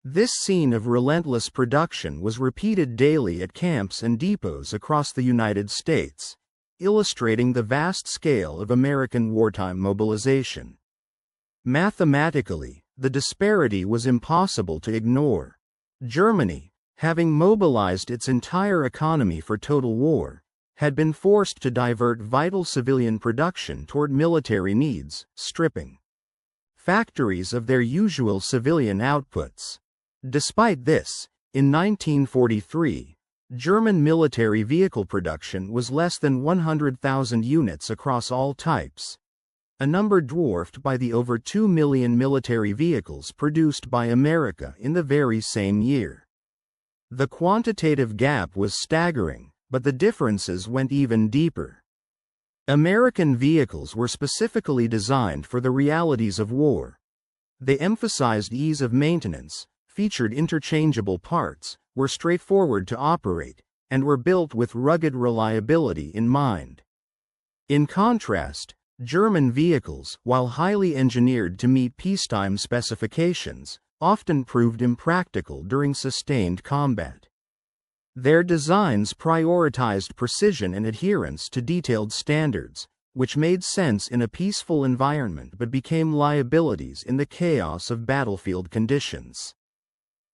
This scene of relentless production was repeated daily at camps and depots across the United States, illustrating the vast scale of American wartime mobilization. Mathematically, the disparity was impossible to ignore. Germany, having mobilized its entire economy for total war, had been forced to divert vital civilian production toward military needs, stripping factories of their usual civilian outputs. Despite this, in 1943, German military vehicle production was less than 100,000 units across all types, a number dwarfed by the over 2 million military vehicles produced by America in the very same year. The quantitative gap was staggering, but the differences went even deeper. American vehicles were specifically designed for the realities of war. They emphasized ease of maintenance, featured interchangeable parts, were straightforward to operate, and were built with rugged reliability in mind. In contrast, German vehicles, while highly engineered to meet peacetime specifications, often proved impractical during sustained combat. Their designs prioritized precision and adherence to detailed standards, which made sense in a peaceful environment but became liabilities in the chaos of battlefield conditions.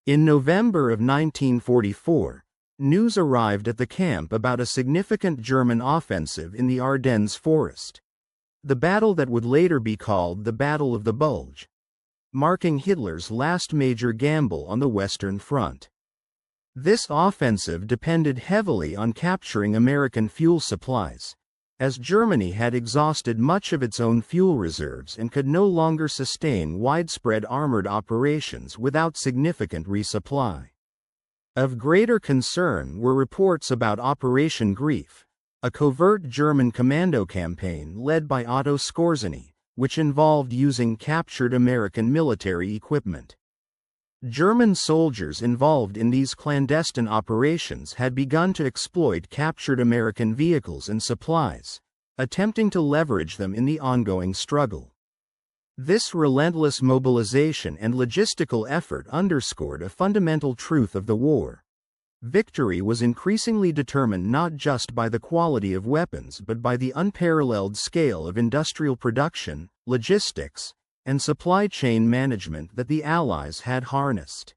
In November of 1944, news arrived at the camp about a significant German offensive in the Ardennes forest. The battle that would later be called the Battle of the Bulge, marking Hitler's last major gamble on the Western Front. This offensive depended heavily on capturing American fuel supplies, as Germany had exhausted much of its own fuel reserves and could no longer sustain widespread armored operations without significant resupply. Of greater concern were reports about Operation Grief, a covert German commando campaign led by Otto Skorzeny, which involved using captured American military equipment. German soldiers involved in these clandestine operations had begun to exploit captured American vehicles and supplies, attempting to leverage them in the ongoing struggle. This relentless mobilization and logistical effort underscored a fundamental truth of the war. Victory was increasingly determined not just by the quality of weapons but by the unparalleled scale of industrial production, logistics, and supply chain management that the Allies had harnessed.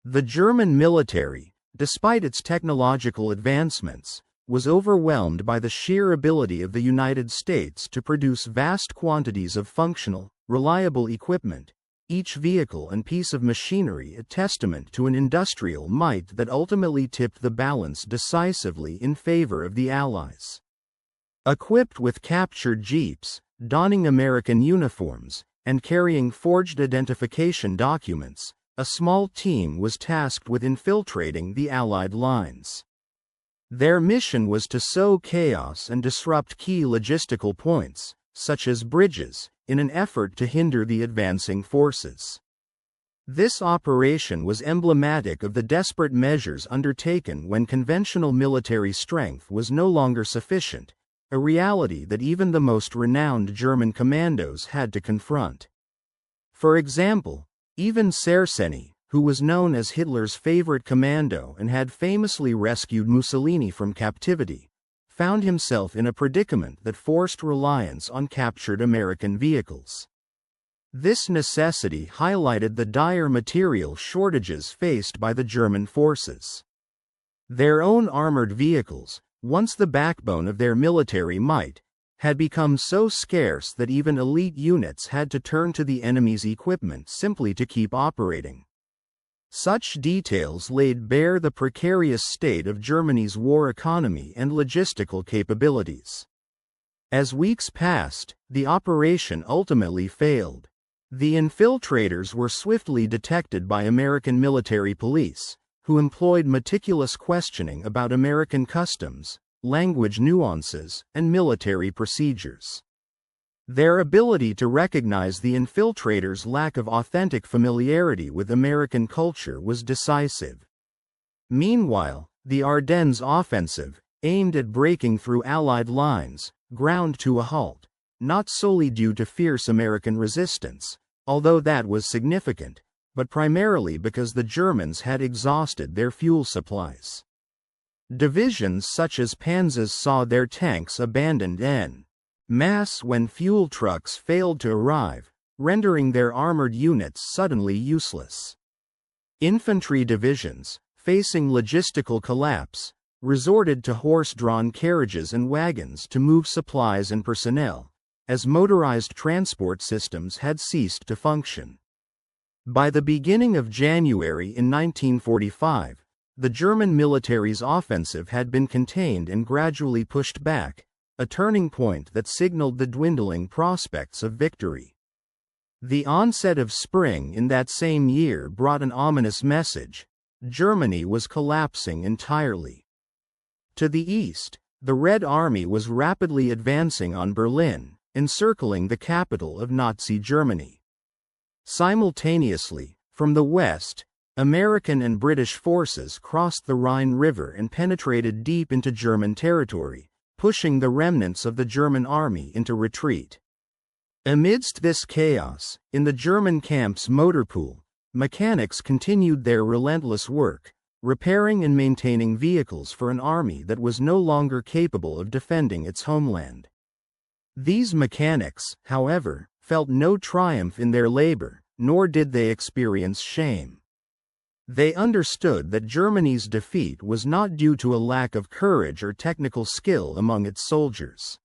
The German military, despite its technological advancements, was overwhelmed by the sheer ability of the United States to produce vast quantities of functional, reliable equipment, each vehicle and piece of machinery a testament to an industrial might that ultimately tipped the balance decisively in favor of the Allies. Equipped with captured jeeps, donning American uniforms, and carrying forged identification documents, a small team was tasked with infiltrating the Allied lines. Their mission was to sow chaos and disrupt key logistical points, such as bridges, in an effort to hinder the advancing forces. This operation was emblematic of the desperate measures undertaken when conventional military strength was no longer sufficient, a reality that even the most renowned German commandos had to confront. For example, even Cerceni, who was known as Hitler's favorite commando and had famously rescued Mussolini from captivity, found himself in a predicament that forced reliance on captured American vehicles. This necessity highlighted the dire material shortages faced by the German forces. Their own armored vehicles, once the backbone of their military might, had become so scarce that even elite units had to turn to the enemy's equipment simply to keep operating. Such details laid bare the precarious state of Germany's war economy and logistical capabilities. As weeks passed, the operation ultimately failed. The infiltrators were swiftly detected by American military police, who employed meticulous questioning about American customs, language nuances, and military procedures. Their ability to recognize the infiltrators' lack of authentic familiarity with American culture was decisive. Meanwhile, the Ardennes offensive, aimed at breaking through Allied lines, ground to a halt, not solely due to fierce American resistance, although that was significant, but primarily because the Germans had exhausted their fuel supplies. Divisions such as Panzers saw their tanks abandoned en masse when fuel trucks failed to arrive, rendering their armored units suddenly useless. Infantry divisions, facing logistical collapse, resorted to horse-drawn carriages and wagons to move supplies and personnel, as motorized transport systems had ceased to function. By the beginning of January in 1945, the German military's offensive had been contained and gradually pushed back, a turning point that signaled the dwindling prospects of victory. The onset of spring in that same year brought an ominous message: Germany was collapsing entirely. To the east, the Red Army was rapidly advancing on Berlin, encircling the capital of Nazi Germany. Simultaneously, from the west, American and British forces crossed the Rhine River and penetrated deep into German territory, pushing the remnants of the German army into retreat. Amidst this chaos, in the German camp's motor pool, mechanics continued their relentless work, repairing and maintaining vehicles for an army that was no longer capable of defending its homeland. These mechanics, however, felt no triumph in their labor, nor did they experience shame. They understood that Germany's defeat was not due to a lack of courage or technical skill among its soldiers.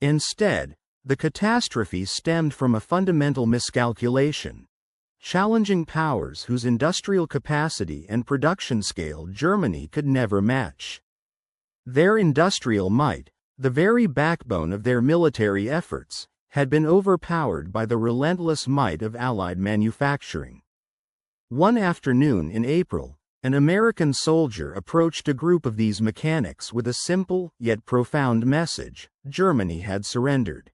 Instead, the catastrophe stemmed from a fundamental miscalculation. Challenging powers whose industrial capacity and production scale Germany could never match. Their industrial might, the very backbone of their military efforts, had been overpowered by the relentless might of Allied manufacturing. One afternoon in April, an American soldier approached a group of these mechanics with a simple yet profound message: Germany had surrendered.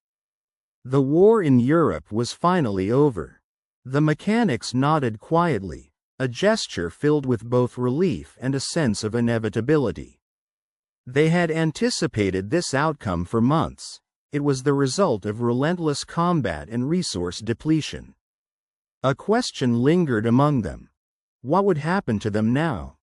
The war in Europe was finally over. The mechanics nodded quietly, a gesture filled with both relief and a sense of inevitability. They had anticipated this outcome for months. It was the result of relentless combat and resource depletion. A question lingered among them. What would happen to them now?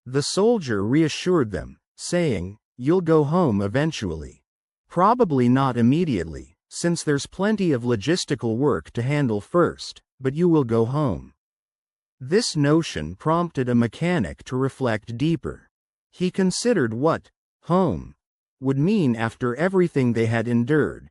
The soldier reassured them, saying, "You'll go home eventually. Probably not immediately, since there's plenty of logistical work to handle first, but you will go home." This notion prompted a mechanic to reflect deeper. He considered what home, would mean after everything they had endured,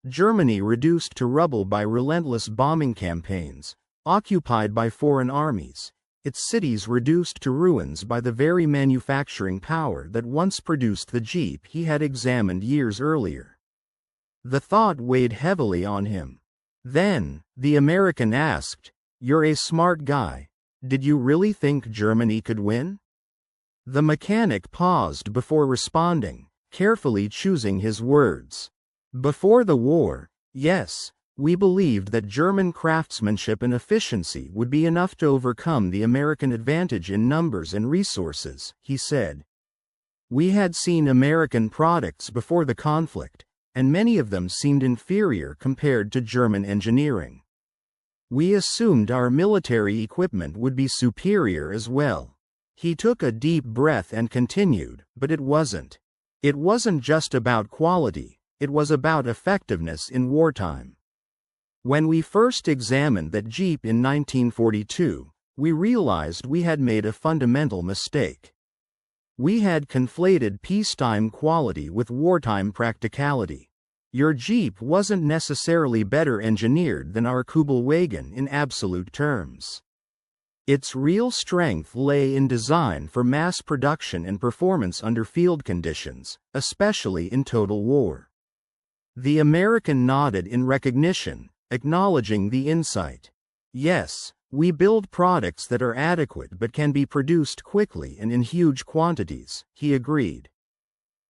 Germany reduced to rubble by relentless bombing campaigns, occupied by foreign armies, its cities reduced to ruins by the very manufacturing power that once produced the Jeep he had examined years earlier. The thought weighed heavily on him. Then, the American asked, "You're a smart guy. Did you really think Germany could win?" The mechanic paused before responding, carefully choosing his words. "Before the war, yes, we believed that German craftsmanship and efficiency would be enough to overcome the American advantage in numbers and resources," he said. "We had seen American products before the conflict, and many of them seemed inferior compared to German engineering. We assumed our military equipment would be superior as well." He took a deep breath and continued, "But it wasn't. It wasn't just about quality, it was about effectiveness in wartime. When we first examined that Jeep in 1942, we realized we had made a fundamental mistake. We had conflated peacetime quality with wartime practicality. Your Jeep wasn't necessarily better engineered than our Kubalvar in absolute terms. Its real strength lay in design for mass production and performance under field conditions, especially in total war." The American nodded in recognition, acknowledging the insight. "Yes, we build products that are adequate but can be produced quickly and in huge quantities," he agreed.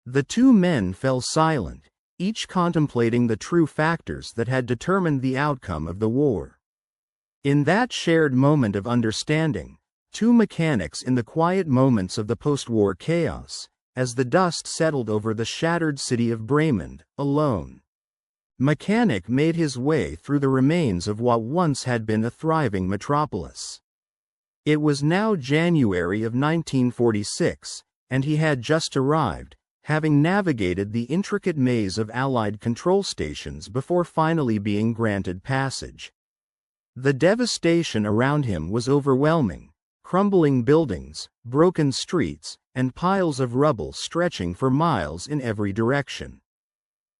The two men fell silent, each contemplating the true factors that had determined the outcome of the war. In that shared moment of understanding, two mechanics in the quiet moments of the post-war chaos, as the dust settled over the shattered city of Bremen, alone. Mechanic made his way through the remains of what once had been a thriving metropolis. It was now January of 1946, and he had just arrived, having navigated the intricate maze of Allied control stations before finally being granted passage. The devastation around him was overwhelming: crumbling buildings, broken streets, and piles of rubble stretching for miles in every direction.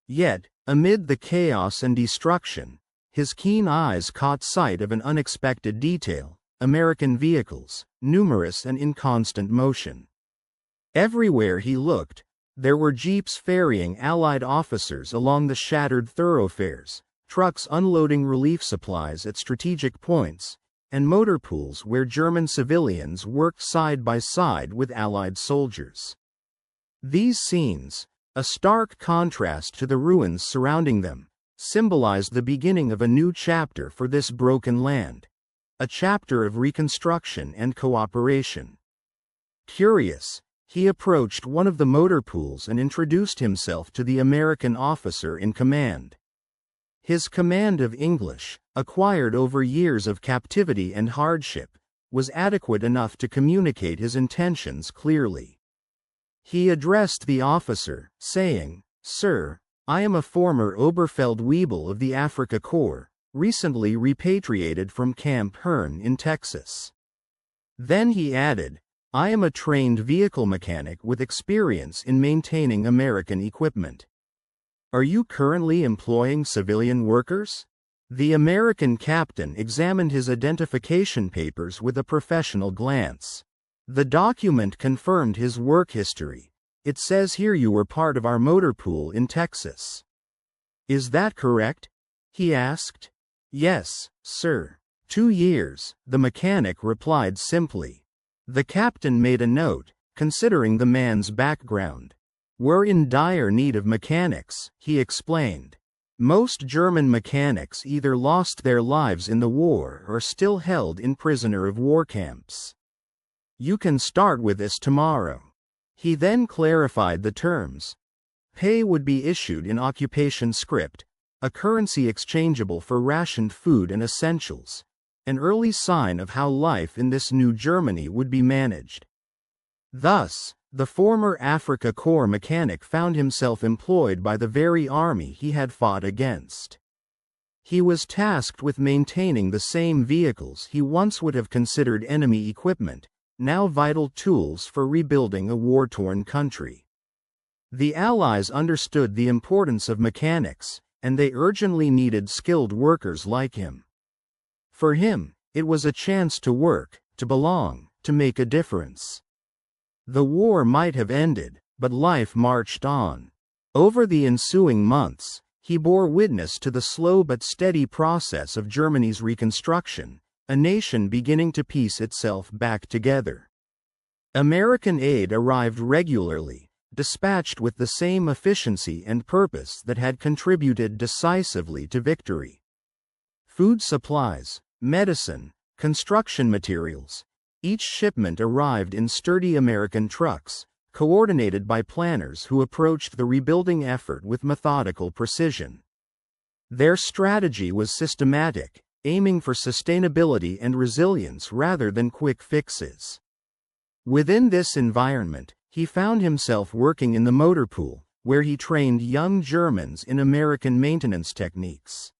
Yet, amid the chaos and destruction, his keen eyes caught sight of an unexpected detail: American vehicles, numerous and in constant motion. Everywhere he looked, there were Jeeps ferrying Allied officers along the shattered thoroughfares, trucks unloading relief supplies at strategic points, and motor pools where German civilians worked side by side with Allied soldiers. These scenes, a stark contrast to the ruins surrounding them, symbolized the beginning of a new chapter for this broken land, a chapter of reconstruction and cooperation. Curious, he approached one of the motor pools and introduced himself to the American officer in command. His command of English, acquired over years of captivity and hardship, was adequate enough to communicate his intentions clearly. He addressed the officer, saying, "Sir, I am a former Oberfeldwebel of the Afrika Korps, recently repatriated from Camp Hearn in Texas." Then he added, "I am a trained vehicle mechanic with experience in maintaining American equipment. Are you currently employing civilian workers?" The American captain examined his identification papers with a professional glance. The document confirmed his work history. "It says here you were part of our motor pool in Texas." "Is that correct?" he asked. "Yes, sir. 2 years," the mechanic replied simply. The captain made a note, considering the man's background. "We're in dire need of mechanics," he explained. "Most German mechanics either lost their lives in the war or still held in prisoner of war camps. You can start with this tomorrow." He then clarified the terms. Pay would be issued in occupation script, a currency exchangeable for rationed food and essentials, an early sign of how life in this new Germany would be managed. Thus, the former Afrika Korps mechanic found himself employed by the very army he had fought against. He was tasked with maintaining the same vehicles he once would have considered enemy equipment, now vital tools for rebuilding a war-torn country. The Allies understood the importance of mechanics, and they urgently needed skilled workers like him. For him, it was a chance to work, to belong, to make a difference. The war might have ended, but life marched on. Over the ensuing months, he bore witness to the slow but steady process of Germany's reconstruction, a nation beginning to piece itself back together. American aid arrived regularly, dispatched with the same efficiency and purpose that had contributed decisively to victory. Food supplies, medicine, construction materials. Each shipment arrived in sturdy American trucks, coordinated by planners who approached the rebuilding effort with methodical precision. Their strategy was systematic, aiming for sustainability and resilience rather than quick fixes. Within this environment, he found himself working in the motor pool, where he trained young Germans in American maintenance techniques.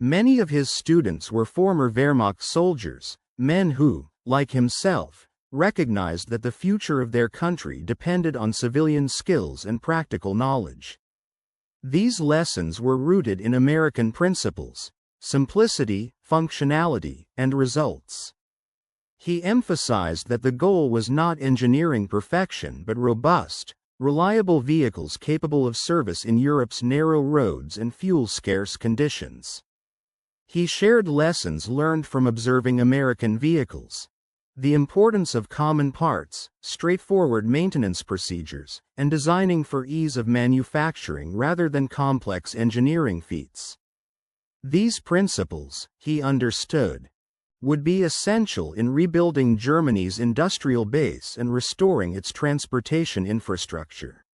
Many of his students were former Wehrmacht soldiers, men who, like himself, recognized that the future of their country depended on civilian skills and practical knowledge. These lessons were rooted in American principles: simplicity, functionality, and results. He emphasized that the goal was not engineering perfection but robust, reliable vehicles capable of service in Europe's narrow roads and fuel-scarce conditions. He shared lessons learned from observing American vehicles: the importance of common parts, straightforward maintenance procedures, and designing for ease of manufacturing rather than complex engineering feats. These principles, he understood, would be essential in rebuilding Germany's industrial base and restoring its transportation infrastructure.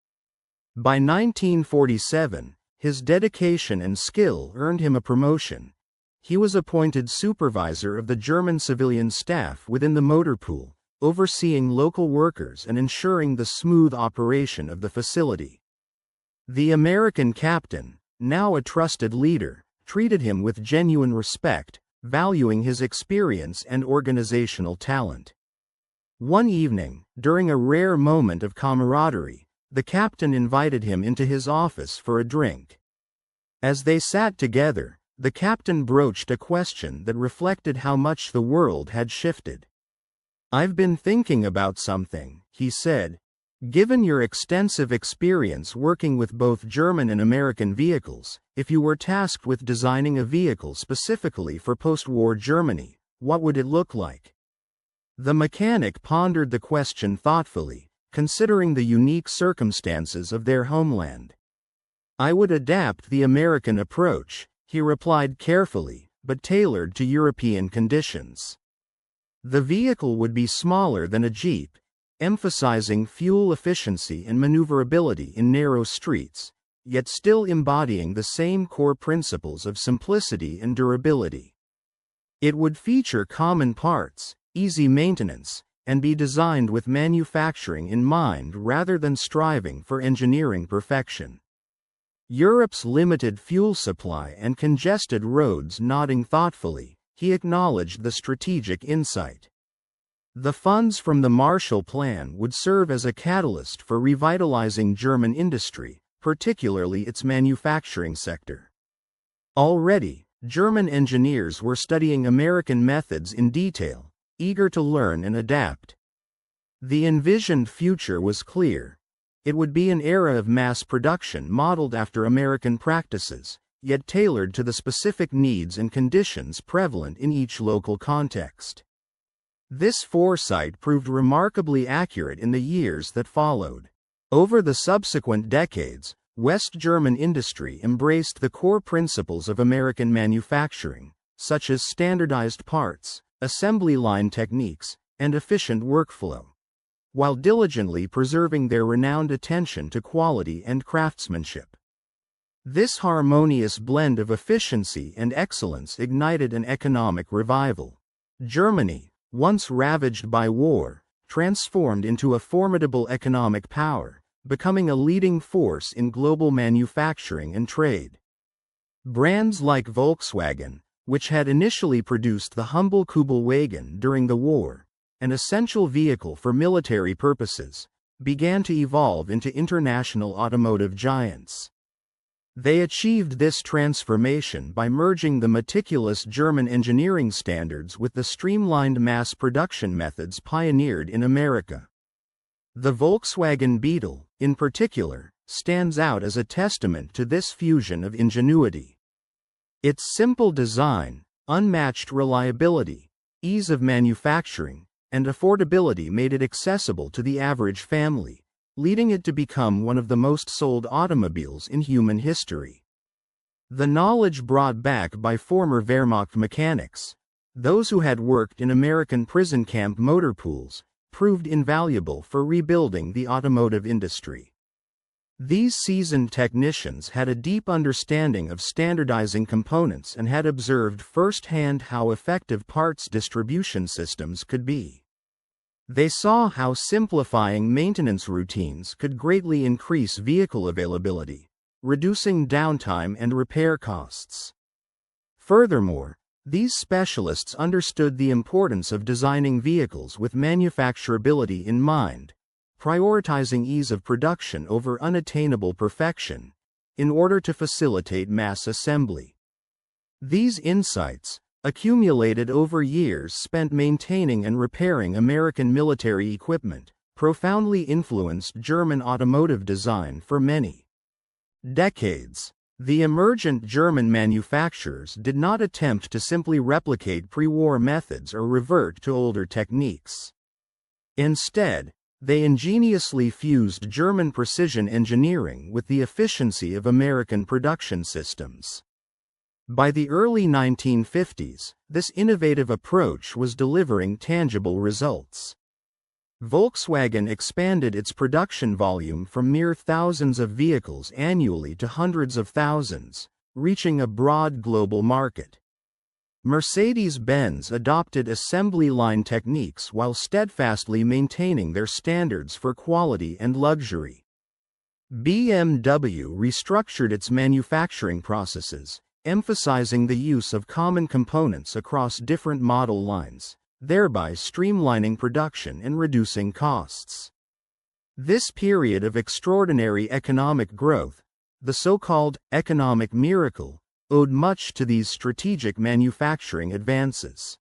By 1947, his dedication and skill earned him a promotion. He was appointed supervisor of the German civilian staff within the motor pool, overseeing local workers and ensuring the smooth operation of the facility. The American captain, now a trusted leader, treated him with genuine respect, valuing his experience and organizational talent. One evening, during a rare moment of camaraderie, the captain invited him into his office for a drink. As they sat together, the captain broached a question that reflected how much the world had shifted. "I've been thinking about something," he said. "Given your extensive experience working with both German and American vehicles, if you were tasked with designing a vehicle specifically for post-war Germany, what would it look like?" The mechanic pondered the question thoughtfully, considering the unique circumstances of their homeland. "I would adapt the American approach," he replied carefully, but tailored to European conditions. The vehicle would be smaller than a Jeep, emphasizing fuel efficiency and maneuverability in narrow streets, yet still embodying the same core principles of simplicity and durability. It would feature common parts, easy maintenance, and be designed with manufacturing in mind rather than striving for engineering perfection. Europe's limited fuel supply and congested roads. Nodding thoughtfully, he acknowledged the strategic insight. The funds from the Marshall Plan would serve as a catalyst for revitalizing German industry, particularly its manufacturing sector. Already, German engineers were studying American methods in detail, eager to learn and adapt. The envisioned future was clear. It would be an era of mass production modeled after American practices, yet tailored to the specific needs and conditions prevalent in each local context. This foresight proved remarkably accurate in the years that followed. Over the subsequent decades, West German industry embraced the core principles of American manufacturing, such as standardized parts, assembly line techniques, and efficient workflow, while diligently preserving their renowned attention to quality and craftsmanship. This harmonious blend of efficiency and excellence ignited an economic revival. Germany, once ravaged by war, transformed into a formidable economic power, becoming a leading force in global manufacturing and trade. Brands like Volkswagen, which had initially produced the humble Kubalwagen during the war, an essential vehicle for military purposes, began to evolve into international automotive giants. They achieved this transformation by merging the meticulous German engineering standards with the streamlined mass production methods pioneered in America. The Volkswagen Beetle, in particular, stands out as a testament to this fusion of ingenuity. Its simple design, unmatched reliability, ease of manufacturing, and affordability made it accessible to the average family, leading it to become one of the most sold automobiles in human history. The knowledge brought back by former Wehrmacht mechanics, those who had worked in American prison camp motor pools, proved invaluable for rebuilding the automotive industry. These seasoned technicians had a deep understanding of standardizing components and had observed firsthand how effective parts distribution systems could be. They saw how simplifying maintenance routines could greatly increase vehicle availability, reducing downtime and repair costs. Furthermore, these specialists understood the importance of designing vehicles with manufacturability in mind, prioritizing ease of production over unattainable perfection, in order to facilitate mass assembly. These insights, accumulated over years spent maintaining and repairing American military equipment, profoundly influenced German automotive design for many decades. The emergent German manufacturers did not attempt to simply replicate pre-war methods or revert to older techniques. Instead, they ingeniously fused German precision engineering with the efficiency of American production systems. By the early 1950s, this innovative approach was delivering tangible results. Volkswagen expanded its production volume from mere thousands of vehicles annually to hundreds of thousands, reaching a broad global market. Mercedes-Benz adopted assembly line techniques while steadfastly maintaining their standards for quality and luxury. BMW restructured its manufacturing processes, emphasizing the use of common components across different model lines, thereby streamlining production and reducing costs. This period of extraordinary economic growth, the so-called economic miracle, owed much to these strategic manufacturing advances.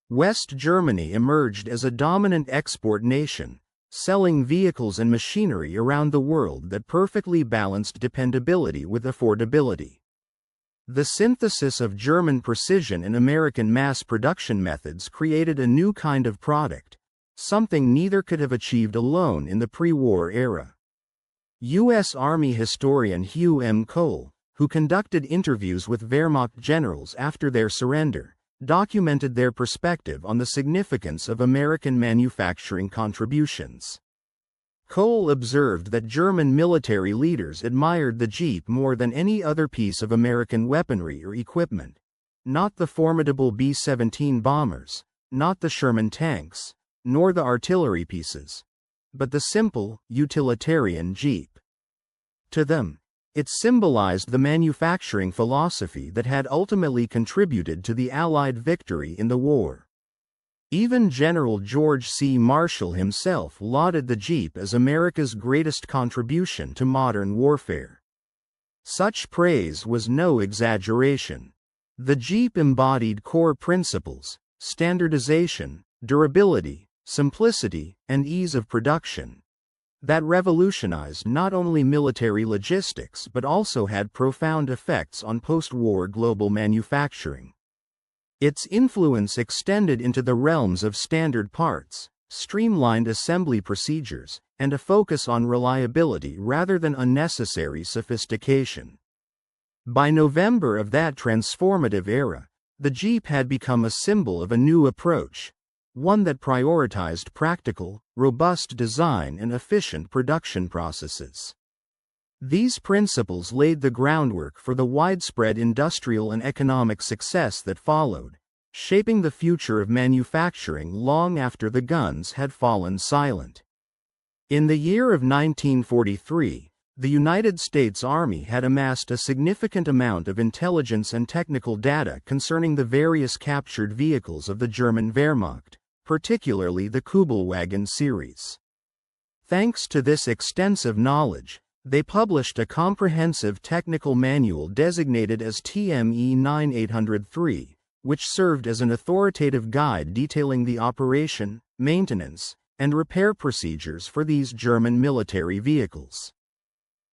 West Germany emerged as a dominant export nation, selling vehicles and machinery around the world that perfectly balanced dependability with affordability. The synthesis of German precision and American mass production methods created a new kind of product, something neither could have achieved alone in the pre-war era. U.S. Army historian Hugh M. Cole, who conducted interviews with Wehrmacht generals after their surrender, documented their perspective on the significance of American manufacturing contributions. Cole observed that German military leaders admired the Jeep more than any other piece of American weaponry or equipment. Not the formidable B-17 bombers, not the Sherman tanks, nor the artillery pieces, but the simple, utilitarian Jeep. To them, it symbolized the manufacturing philosophy that had ultimately contributed to the Allied victory in the war. Even General George C. Marshall himself lauded the Jeep as America's greatest contribution to modern warfare. Such praise was no exaggeration. The Jeep embodied core principles: standardization, durability, simplicity, and ease of production that revolutionized not only military logistics but also had profound effects on post-war global manufacturing. Its influence extended into the realms of standard parts, streamlined assembly procedures, and a focus on reliability rather than unnecessary sophistication. By November of that transformative era, the Jeep had become a symbol of a new approach, one that prioritized practical, robust design and efficient production processes. These principles laid the groundwork for the widespread industrial and economic success that followed, shaping the future of manufacturing long after the guns had fallen silent. In the year of 1943, the United States Army had amassed a significant amount of intelligence and technical data concerning the various captured vehicles of the German Wehrmacht, particularly the Kubalwagen series. Thanks to this extensive knowledge, they published a comprehensive technical manual designated as TME 9803, which served as an authoritative guide detailing the operation, maintenance, and repair procedures for these German military vehicles.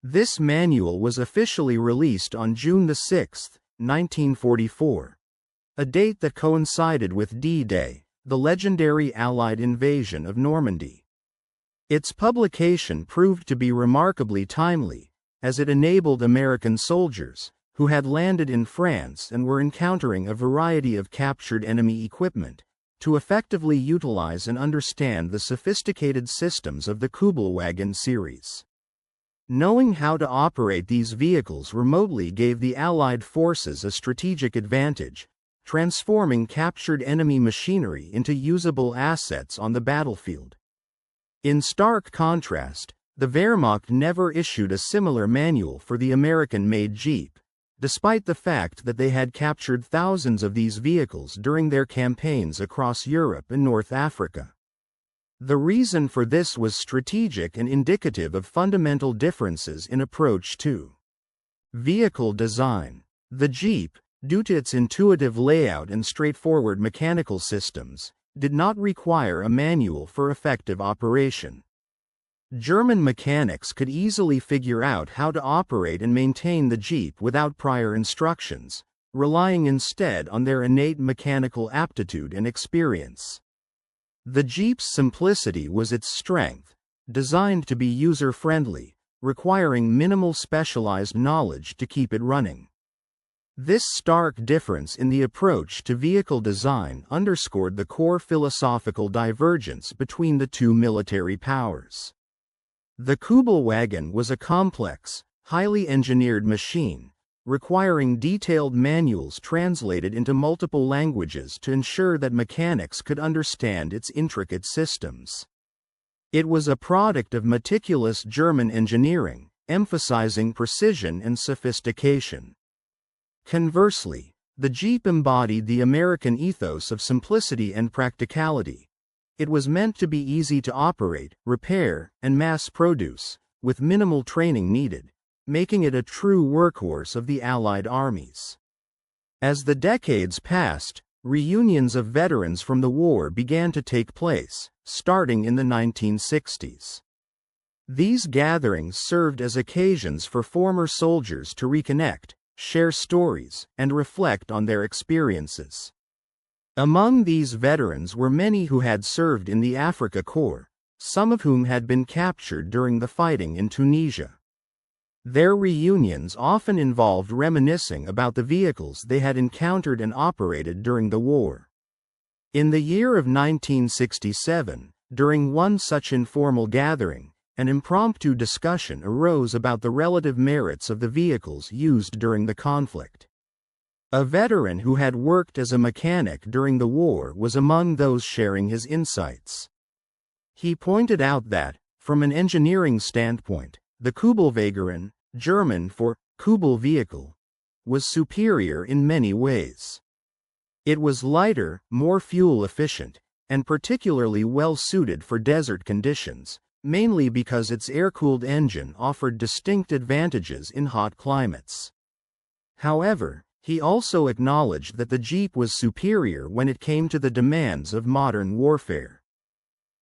This manual was officially released on June 6, 1944, a date that coincided with D-Day, the legendary Allied invasion of Normandy. Its publication proved to be remarkably timely, as it enabled American soldiers, who had landed in France and were encountering a variety of captured enemy equipment, to effectively utilize and understand the sophisticated systems of the Kubalwagen series. Knowing how to operate these vehicles remotely gave the Allied forces a strategic advantage, transforming captured enemy machinery into usable assets on the battlefield. In stark contrast, the Wehrmacht never issued a similar manual for the American-made Jeep, despite the fact that they had captured thousands of these vehicles during their campaigns across Europe and North Africa. The reason for this was strategic and indicative of fundamental differences in approach to vehicle design. The Jeep, due to its intuitive layout and straightforward mechanical systems, did not require a manual for effective operation. German mechanics could easily figure out how to operate and maintain the Jeep without prior instructions, relying instead on their innate mechanical aptitude and experience. The Jeep's simplicity was its strength, designed to be user-friendly, requiring minimal specialized knowledge to keep it running. This stark difference in the approach to vehicle design underscored the core philosophical divergence between the two military powers. The Kubalwagen was a complex, highly engineered machine, requiring detailed manuals translated into multiple languages to ensure that mechanics could understand its intricate systems. It was a product of meticulous German engineering, emphasizing precision and sophistication. Conversely, the Jeep embodied the American ethos of simplicity and practicality. It was meant to be easy to operate, repair, and mass produce, with minimal training needed, making it a true workhorse of the Allied armies. As the decades passed, reunions of veterans from the war began to take place, starting in the 1960s. These gatherings served as occasions for former soldiers to reconnect, share stories, and reflect on their experiences. Among these veterans were many who had served in the Afrika Korps, some of whom had been captured during the fighting in Tunisia. Their reunions often involved reminiscing about the vehicles they had encountered and operated during the war. In the year of 1967, during one such informal gathering, an impromptu discussion arose about the relative merits of the vehicles used during the conflict. A veteran who had worked as a mechanic during the war was among those sharing his insights. He pointed out that, from an engineering standpoint, the Kubalwagen, German for Kubel vehicle, was superior in many ways. It was lighter, more fuel efficient, and particularly well suited for desert conditions, mainly because its air-cooled engine offered distinct advantages in hot climates. However, he also acknowledged that the Jeep was superior when it came to the demands of modern warfare.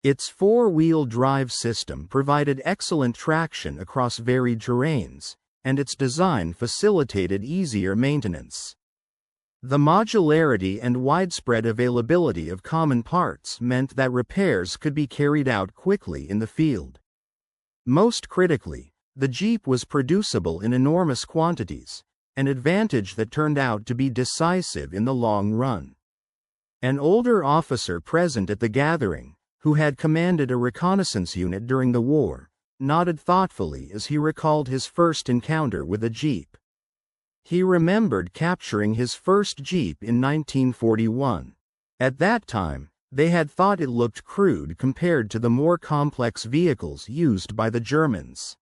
Its four-wheel drive system provided excellent traction across varied terrains, and its design facilitated easier maintenance. The modularity and widespread availability of common parts meant that repairs could be carried out quickly in the field. Most critically, the Jeep was producible in enormous quantities, an advantage that turned out to be decisive in the long run. An older officer present at the gathering, who had commanded a reconnaissance unit during the war, nodded thoughtfully as he recalled his first encounter with a Jeep. He remembered capturing his first Jeep in 1941. At that time, they had thought it looked crude compared to the more complex vehicles used by the Germans.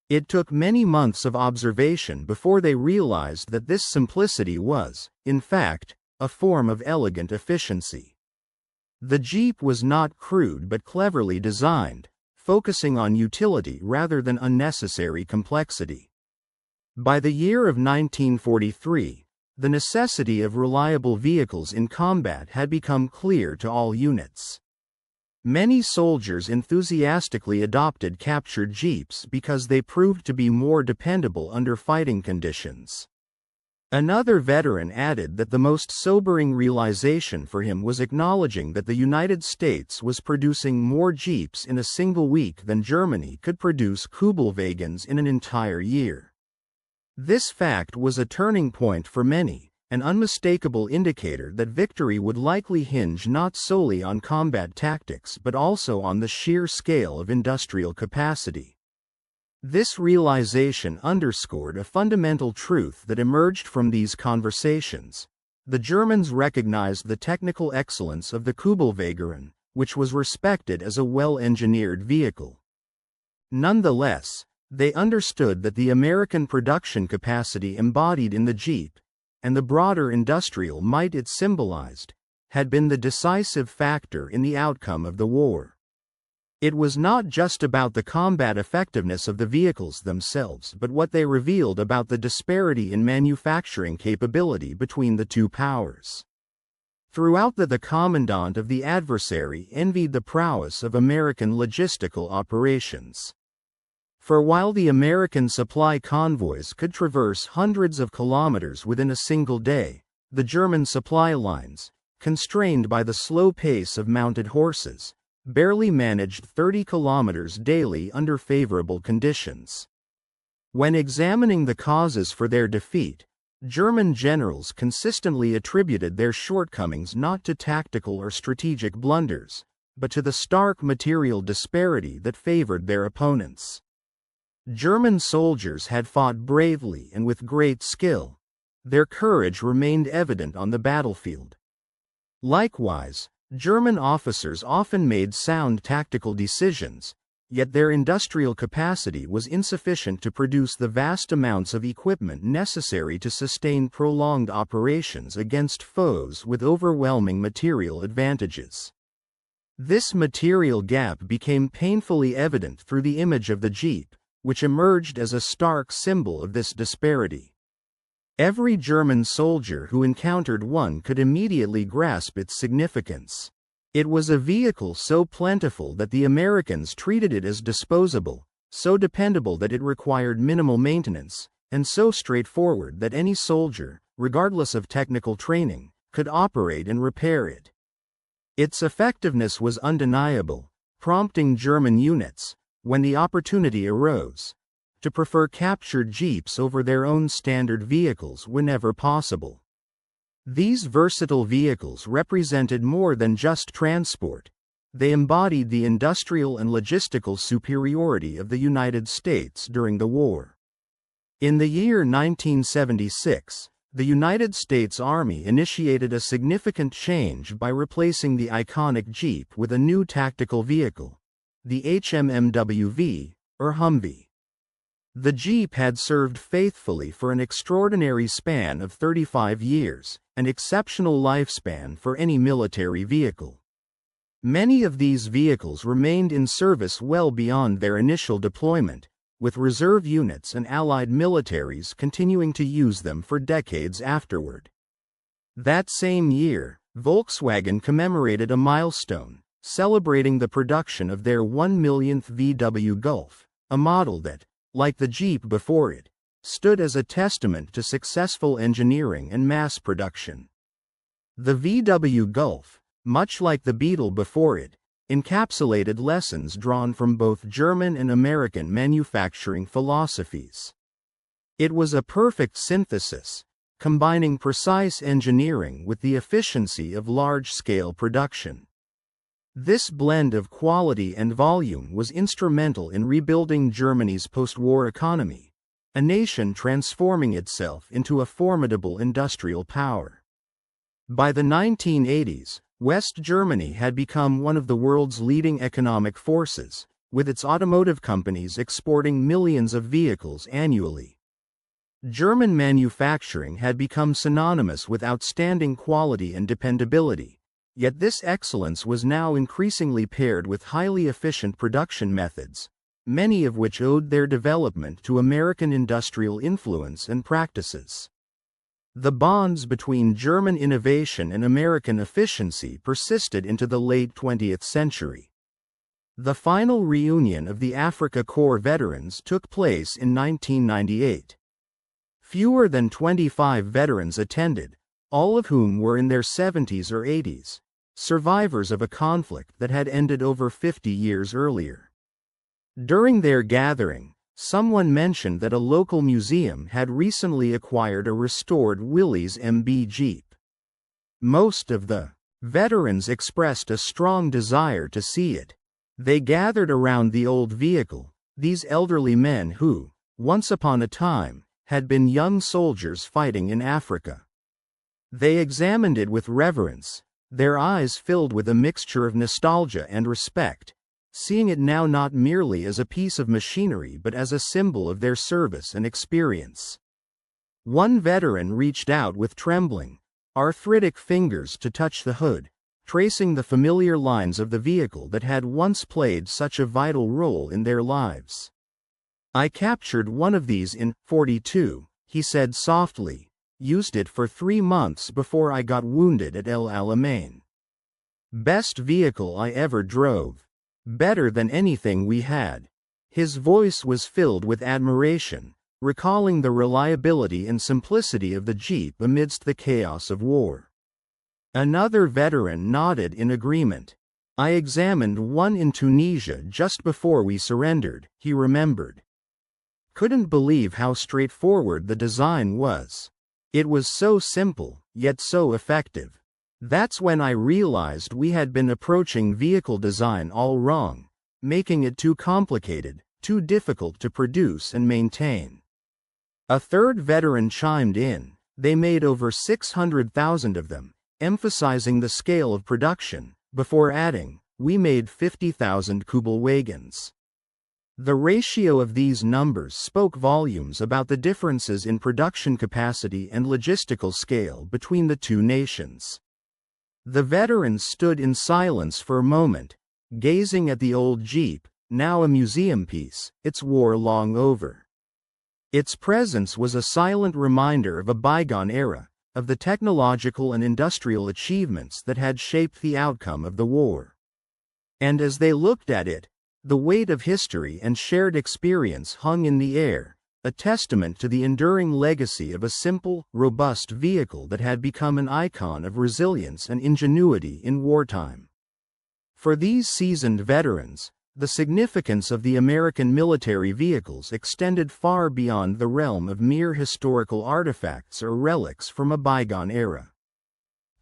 It took many months of observation before they realized that this simplicity was, in fact, a form of elegant efficiency. The Jeep was not crude but cleverly designed, focusing on utility rather than unnecessary complexity. By the year of 1943, the necessity of reliable vehicles in combat had become clear to all units. Many soldiers enthusiastically adopted captured jeeps because they proved to be more dependable under fighting conditions. Another veteran added that the most sobering realization for him was acknowledging that the United States was producing more jeeps in a single week than Germany could produce Kubalwagens in an entire year. This fact was a turning point for many, an unmistakable indicator that victory would likely hinge not solely on combat tactics but also on the sheer scale of industrial capacity. This realization underscored a fundamental truth that emerged from these conversations. The Germans recognized the technical excellence of the Kubalwagen, which was respected as a well-engineered vehicle. Nonetheless, they understood that the American production capacity embodied in the Jeep, and the broader industrial might it symbolized, had been the decisive factor in the outcome of the war. It was not just about the combat effectiveness of the vehicles themselves but what they revealed about the disparity in manufacturing capability between the two powers. Throughout the commandant of the adversary envied the prowess of American logistical operations. For while the American supply convoys could traverse hundreds of kilometers within a single day, the German supply lines, constrained by the slow pace of mounted horses, barely managed 30 kilometers daily under favorable conditions. When examining the causes for their defeat, German generals consistently attributed their shortcomings not to tactical or strategic blunders, but to the stark material disparity that favored their opponents. German soldiers had fought bravely and with great skill. Their courage remained evident on the battlefield. Likewise, German officers often made sound tactical decisions, yet their industrial capacity was insufficient to produce the vast amounts of equipment necessary to sustain prolonged operations against foes with overwhelming material advantages. This material gap became painfully evident through the image of the Jeep, which emerged as a stark symbol of this disparity. Every German soldier who encountered one could immediately grasp its significance. It was a vehicle so plentiful that the Americans treated it as disposable, so dependable that it required minimal maintenance, and so straightforward that any soldier, regardless of technical training, could operate and repair it. Its effectiveness was undeniable, prompting German units, when the opportunity arose, to prefer captured jeeps over their own standard vehicles whenever possible. These versatile vehicles represented more than just transport. They embodied the industrial and logistical superiority of the United States during the war. In the year 1976, the United States Army initiated a significant change by replacing the iconic Jeep with a new tactical vehicle, the HMMWV, or Humvee. The Jeep had served faithfully for an extraordinary span of 35 years, an exceptional lifespan for any military vehicle. Many of these vehicles remained in service well beyond their initial deployment, with reserve units and allied militaries continuing to use them for decades afterward. That same year, Volkswagen commemorated a milestone, celebrating the production of their 1 millionth VW Golf, a model that, like the Jeep before it, stood as a testament to successful engineering and mass production. The VW Golf, much like the Beetle before it, encapsulated lessons drawn from both German and American manufacturing philosophies. It was a perfect synthesis, combining precise engineering with the efficiency of large-scale production. This blend of quality and volume was instrumental in rebuilding Germany's post-war economy, a nation transforming itself into a formidable industrial power. By the 1980s, West Germany had become one of the world's leading economic forces, with its automotive companies exporting millions of vehicles annually. German manufacturing had become synonymous with outstanding quality and dependability, Yet this excellence was now increasingly paired with highly efficient production methods, many of which owed their development to American industrial influence and practices. The bonds between German innovation and American efficiency persisted into the late 20th century. The final reunion of the Africa Corps veterans took place in 1998. Fewer than 25 veterans attended, all of whom were in their 70s or 80s, survivors of a conflict that had ended over 50 years earlier. During their gathering, someone mentioned that a local museum had recently acquired a restored Willys MB Jeep. Most of the veterans expressed a strong desire to see it. They gathered around the old vehicle, these elderly men who, once upon a time, had been young soldiers fighting in Africa. They examined it with reverence, their eyes filled with a mixture of nostalgia and respect, seeing it now not merely as a piece of machinery but as a symbol of their service and experience. One veteran reached out with trembling, arthritic fingers to touch the hood, tracing the familiar lines of the vehicle that had once played such a vital role in their lives. "I captured one of these in '42, he said softly, "used it for 3 months before I got wounded at El Alamein. Best vehicle I ever drove. Better than anything we had." His voice was filled with admiration, recalling the reliability and simplicity of the Jeep amidst the chaos of war. Another veteran nodded in agreement. "I examined one in Tunisia just before we surrendered," he remembered. "Couldn't believe how straightforward the design was. It was so simple, yet so effective. That's when I realized we had been approaching vehicle design all wrong, making it too complicated, too difficult to produce and maintain." A third veteran chimed in. They made over 600,000 of them, emphasizing the scale of production, before adding, "We made 50,000 Kubalwagons." The ratio of these numbers spoke volumes about the differences in production capacity and logistical scale between the two nations. The veterans stood in silence for a moment, gazing at the old Jeep, now a museum piece, its war long over. Its presence was a silent reminder of a bygone era, of the technological and industrial achievements that had shaped the outcome of the war. And as they looked at it, the weight of history and shared experience hung in the air, a testament to the enduring legacy of a simple, robust vehicle that had become an icon of resilience and ingenuity in wartime. For these seasoned veterans, the significance of the American military vehicles extended far beyond the realm of mere historical artifacts or relics from a bygone era.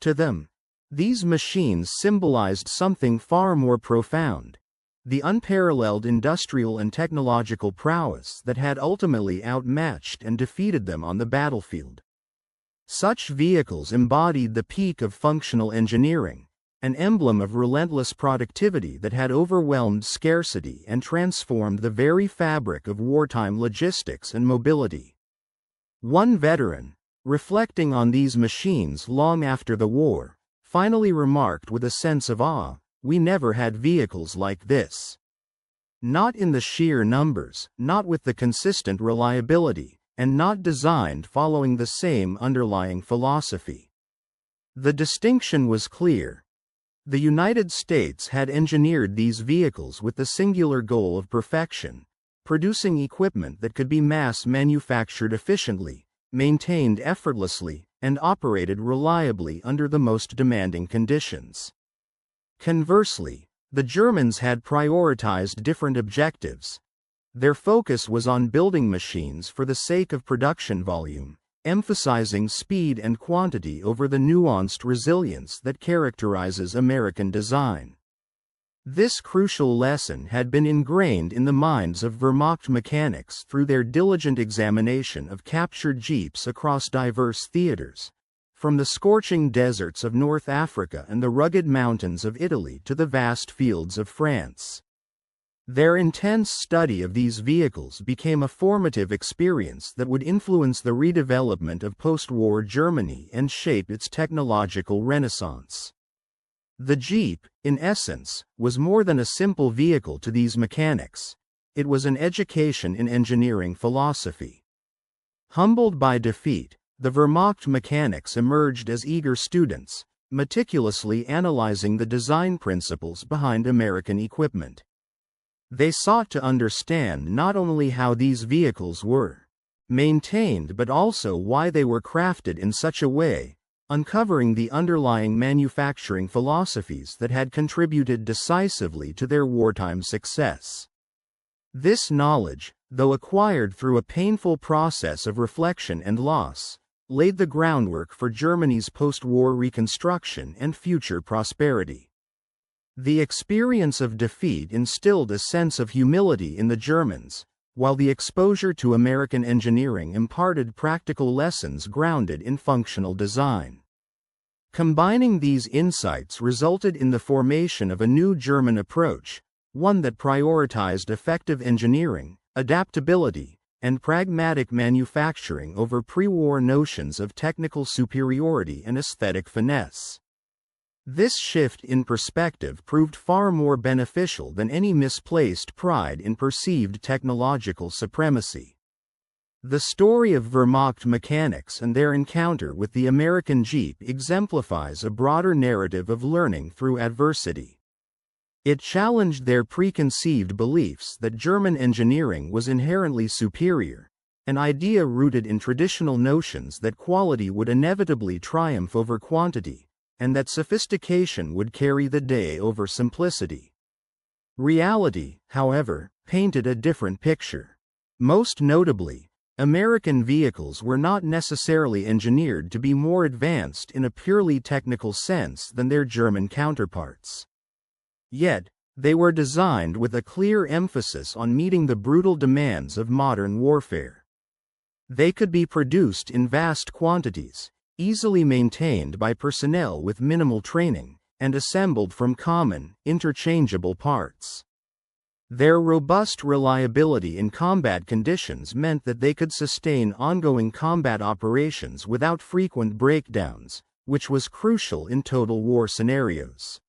To them, these machines symbolized something far more profound: the unparalleled industrial and technological prowess that had ultimately outmatched and defeated them on the battlefield. Such vehicles embodied the peak of functional engineering, an emblem of relentless productivity that had overwhelmed scarcity and transformed the very fabric of wartime logistics and mobility. One veteran, reflecting on these machines long after the war, finally remarked with a sense of awe, "We never had vehicles like this. Not in the sheer numbers, not with the consistent reliability, and not designed following the same underlying philosophy." The distinction was clear. The United States had engineered these vehicles with the singular goal of perfection, producing equipment that could be mass-manufactured efficiently, maintained effortlessly, and operated reliably under the most demanding conditions. Conversely, the Germans had prioritized different objectives. Their focus was on building machines for the sake of production volume, emphasizing speed and quantity over the nuanced resilience that characterizes American design. This crucial lesson had been ingrained in the minds of Wehrmacht mechanics through their diligent examination of captured Jeeps across diverse theaters, from the scorching deserts of North Africa and the rugged mountains of Italy to the vast fields of France. Their intense study of these vehicles became a formative experience that would influence the redevelopment of post-war Germany and shape its technological renaissance. The Jeep, in essence, was more than a simple vehicle to these mechanics. It was an education in engineering philosophy. Humbled by defeat, the Wehrmacht mechanics emerged as eager students, meticulously analyzing the design principles behind American equipment. They sought to understand not only how these vehicles were maintained but also why they were crafted in such a way, uncovering the underlying manufacturing philosophies that had contributed decisively to their wartime success. This knowledge, though acquired through a painful process of reflection and loss, laid the groundwork for Germany's post-war reconstruction and future prosperity. The experience of defeat instilled a sense of humility in the Germans, while the exposure to American engineering imparted practical lessons grounded in functional design. Combining these insights resulted in the formation of a new German approach, one that prioritized effective engineering, adaptability, and pragmatic manufacturing over pre-war notions of technical superiority and aesthetic finesse. This shift in perspective proved far more beneficial than any misplaced pride in perceived technological supremacy. The story of Wehrmacht mechanics and their encounter with the American Jeep exemplifies a broader narrative of learning through adversity. It challenged their preconceived beliefs that German engineering was inherently superior, an idea rooted in traditional notions that quality would inevitably triumph over quantity, and that sophistication would carry the day over simplicity. Reality, however, painted a different picture. Most notably, American vehicles were not necessarily engineered to be more advanced in a purely technical sense than their German counterparts. Yet, they were designed with a clear emphasis on meeting the brutal demands of modern warfare. They could be produced in vast quantities, easily maintained by personnel with minimal training, and assembled from common, interchangeable parts. Their robust reliability in combat conditions meant that they could sustain ongoing combat operations without frequent breakdowns, which was crucial in total war scenarios.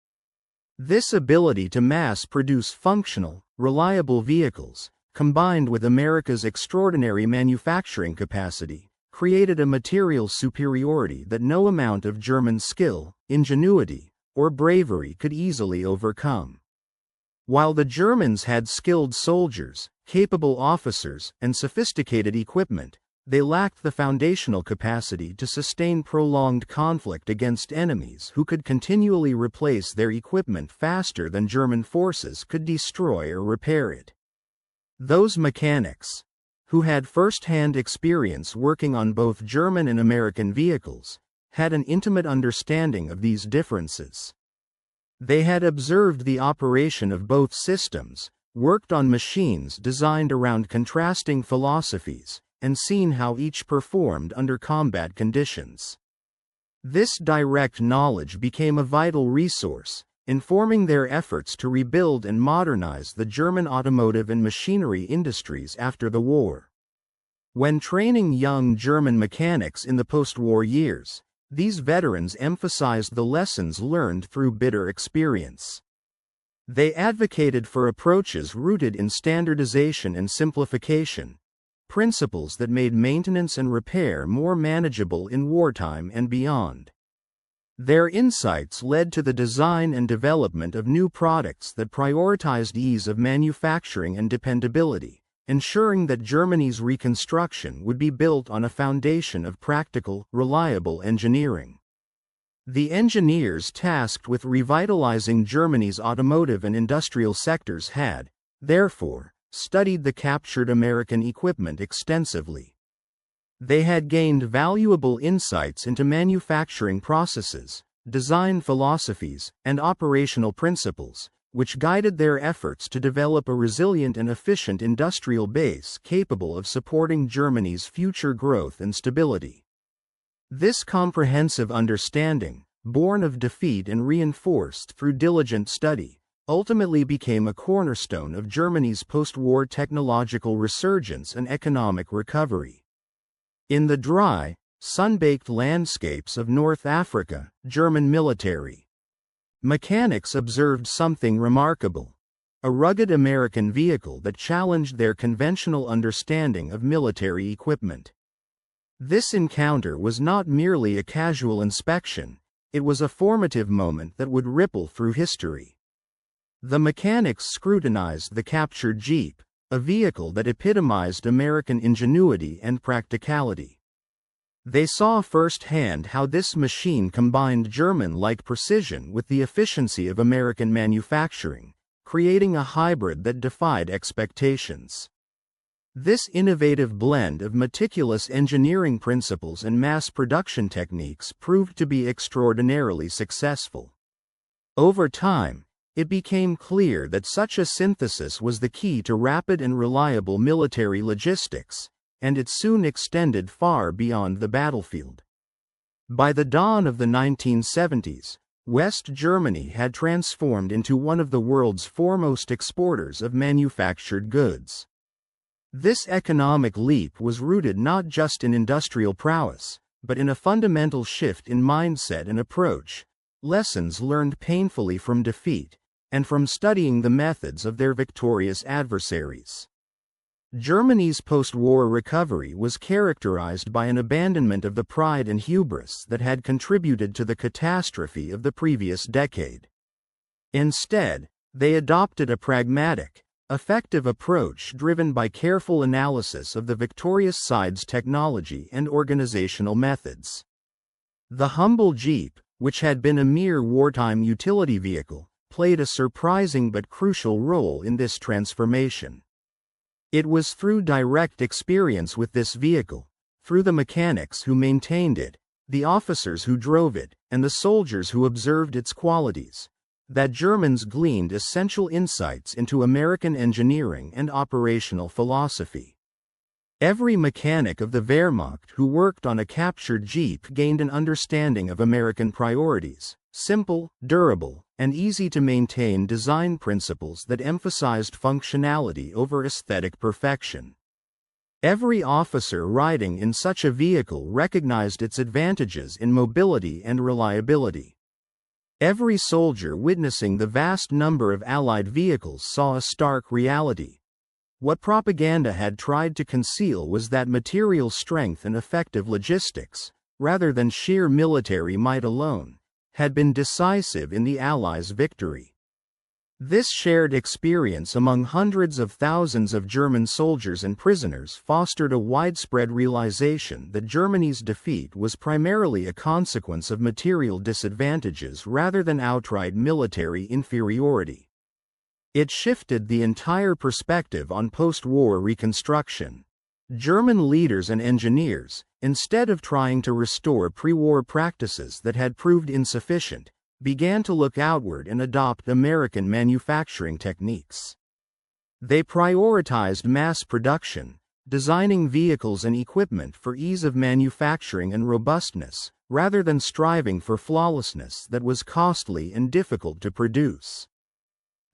This ability to mass-produce functional, reliable vehicles, combined with America's extraordinary manufacturing capacity, created a material superiority that no amount of German skill, ingenuity, or bravery could easily overcome. While the Germans had skilled soldiers, capable officers, and sophisticated equipment, they lacked the foundational capacity to sustain prolonged conflict against enemies who could continually replace their equipment faster than German forces could destroy or repair it. Those mechanics, who had first-hand experience working on both German and American vehicles, had an intimate understanding of these differences. They had observed the operation of both systems, worked on machines designed around contrasting philosophies, and seen how each performed under combat conditions. This direct knowledge became a vital resource, informing their efforts to rebuild and modernize the German automotive and machinery industries after the war. When training young German mechanics in the post-war years, these veterans emphasized the lessons learned through bitter experience. They advocated for approaches rooted in standardization and simplification, principles that made maintenance and repair more manageable in wartime and beyond. Their insights led to the design and development of new products that prioritized ease of manufacturing and dependability, ensuring that Germany's reconstruction would be built on a foundation of practical, reliable engineering. The engineers tasked with revitalizing Germany's automotive and industrial sectors had, therefore, studied the captured American equipment extensively. They had gained valuable insights into manufacturing processes, design philosophies, and operational principles, which guided their efforts to develop a resilient and efficient industrial base capable of supporting Germany's future growth and stability. This comprehensive understanding, born of defeat and reinforced through diligent study, ultimately became a cornerstone of Germany's post-war technological resurgence and economic recovery. In the dry, sun-baked landscapes of North Africa, German military Mechanics observed something remarkable: a rugged American vehicle that challenged their conventional understanding of military equipment. This encounter was not merely a casual inspection, it was a formative moment that would ripple through history. The mechanics scrutinized the captured Jeep, a vehicle that epitomized American ingenuity and practicality. They saw firsthand how this machine combined German-like precision with the efficiency of American manufacturing, creating a hybrid that defied expectations. This innovative blend of meticulous engineering principles and mass production techniques proved to be extraordinarily successful. Over time, it became clear that such a synthesis was the key to rapid and reliable military logistics, and it soon extended far beyond the battlefield. By the dawn of the 1970s, West Germany had transformed into one of the world's foremost exporters of manufactured goods. This economic leap was rooted not just in industrial prowess, but in a fundamental shift in mindset and approach, lessons learned painfully from defeat, and from studying the methods of their victorious adversaries. Germany's post-war recovery was characterized by an abandonment of the pride and hubris that had contributed to the catastrophe of the previous decade. Instead, they adopted a pragmatic, effective approach driven by careful analysis of the victorious side's technology and organizational methods. The humble Jeep, which had been a mere wartime utility vehicle, played a surprising but crucial role in this transformation. It was through direct experience with this vehicle, through the mechanics who maintained it, the officers who drove it, and the soldiers who observed its qualities, that Germans gleaned essential insights into American engineering and operational philosophy. Every mechanic of the Wehrmacht who worked on a captured Jeep gained an understanding of American priorities: simple, durable, and easy to maintain design principles that emphasized functionality over aesthetic perfection. Every officer riding in such a vehicle recognized its advantages in mobility and reliability. Every soldier witnessing the vast number of Allied vehicles saw a stark reality. What propaganda had tried to conceal was that material strength and effective logistics, rather than sheer military might alone, had been decisive in the Allies' victory. This shared experience among hundreds of thousands of German soldiers and prisoners fostered a widespread realization that Germany's defeat was primarily a consequence of material disadvantages rather than outright military inferiority. It shifted the entire perspective on post-war reconstruction. German leaders and engineers, instead of trying to restore pre-war practices that had proved insufficient, began to look outward and adopt American manufacturing techniques. They prioritized mass production, designing vehicles and equipment for ease of manufacturing and robustness, rather than striving for flawlessness that was costly and difficult to produce.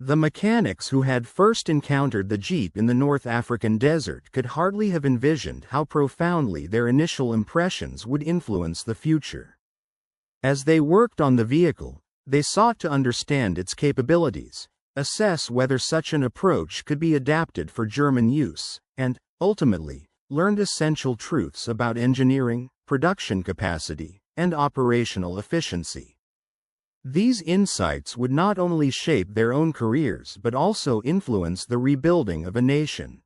The mechanics who had first encountered the Jeep in the North African desert could hardly have envisioned how profoundly their initial impressions would influence the future. As they worked on the vehicle, they sought to understand its capabilities, assess whether such an approach could be adapted for German use, and, ultimately, learned essential truths about engineering, production capacity, and operational efficiency. These insights would not only shape their own careers but also influence the rebuilding of a nation.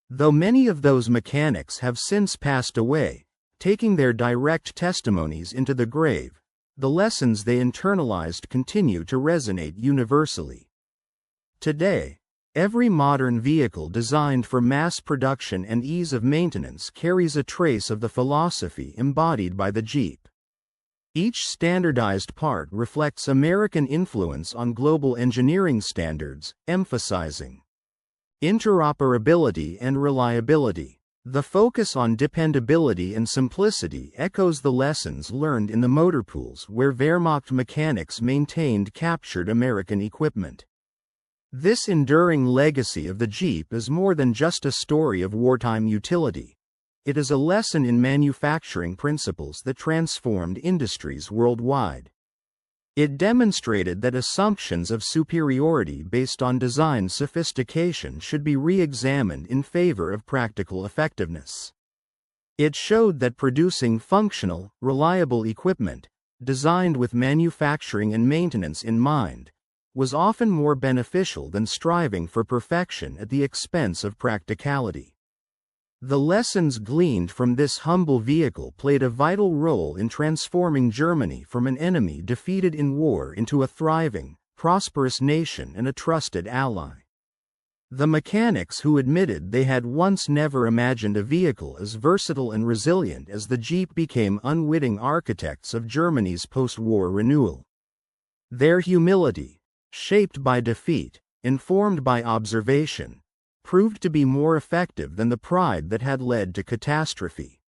Though many of those mechanics have since passed away, taking their direct testimonies into the grave, the lessons they internalized continue to resonate universally. Today, every modern vehicle designed for mass production and ease of maintenance carries a trace of the philosophy embodied by the Jeep. Each standardized part reflects American influence on global engineering standards, emphasizing interoperability and reliability. The focus on dependability and simplicity echoes the lessons learned in the motor pools where Wehrmacht mechanics maintained captured American equipment. This enduring legacy of the Jeep is more than just a story of wartime utility. It is a lesson in manufacturing principles that transformed industries worldwide. It demonstrated that assumptions of superiority based on design sophistication should be re-examined in favor of practical effectiveness. It showed that producing functional, reliable equipment, designed with manufacturing and maintenance in mind, was often more beneficial than striving for perfection at the expense of practicality. The lessons gleaned from this humble vehicle played a vital role in transforming Germany from an enemy defeated in war into a thriving, prosperous nation and a trusted ally. The mechanics who admitted they had once never imagined a vehicle as versatile and resilient as the Jeep became unwitting architects of Germany's post-war renewal. Their humility, shaped by defeat, informed by observation, proved to be more effective than the pride that had led to catastrophe.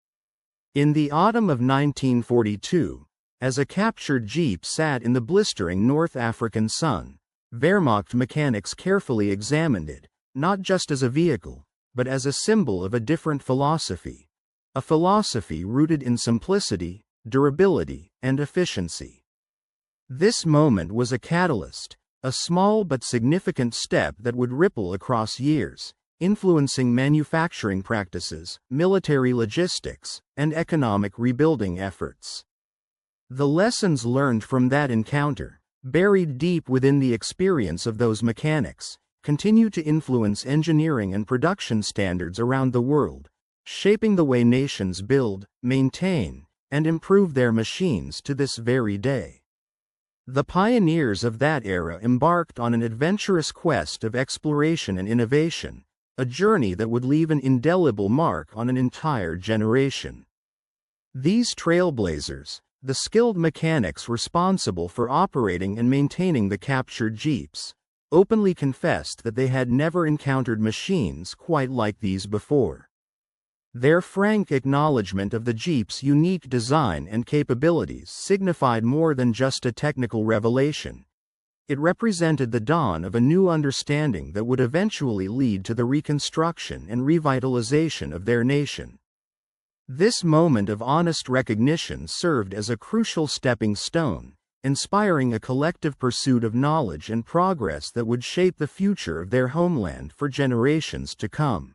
In the autumn of 1942, as a captured Jeep sat in the blistering North African sun, Wehrmacht mechanics carefully examined it, not just as a vehicle, but as a symbol of a different philosophy, a philosophy rooted in simplicity, durability, and efficiency. This moment was a catalyst, a small but significant step that would ripple across years, influencing manufacturing practices, military logistics, and economic rebuilding efforts. The lessons learned from that encounter, buried deep within the experience of those mechanics, continue to influence engineering and production standards around the world, shaping the way nations build, maintain, and improve their machines to this very day. The pioneers of that era embarked on an adventurous quest of exploration and innovation, a journey that would leave an indelible mark on an entire generation. These trailblazers, the skilled mechanics responsible for operating and maintaining the captured Jeeps, openly confessed that they had never encountered machines quite like these before. Their frank acknowledgement of the Jeep's unique design and capabilities signified more than just a technical revelation. It represented the dawn of a new understanding that would eventually lead to the reconstruction and revitalization of their nation. This moment of honest recognition served as a crucial stepping stone, inspiring a collective pursuit of knowledge and progress that would shape the future of their homeland for generations to come.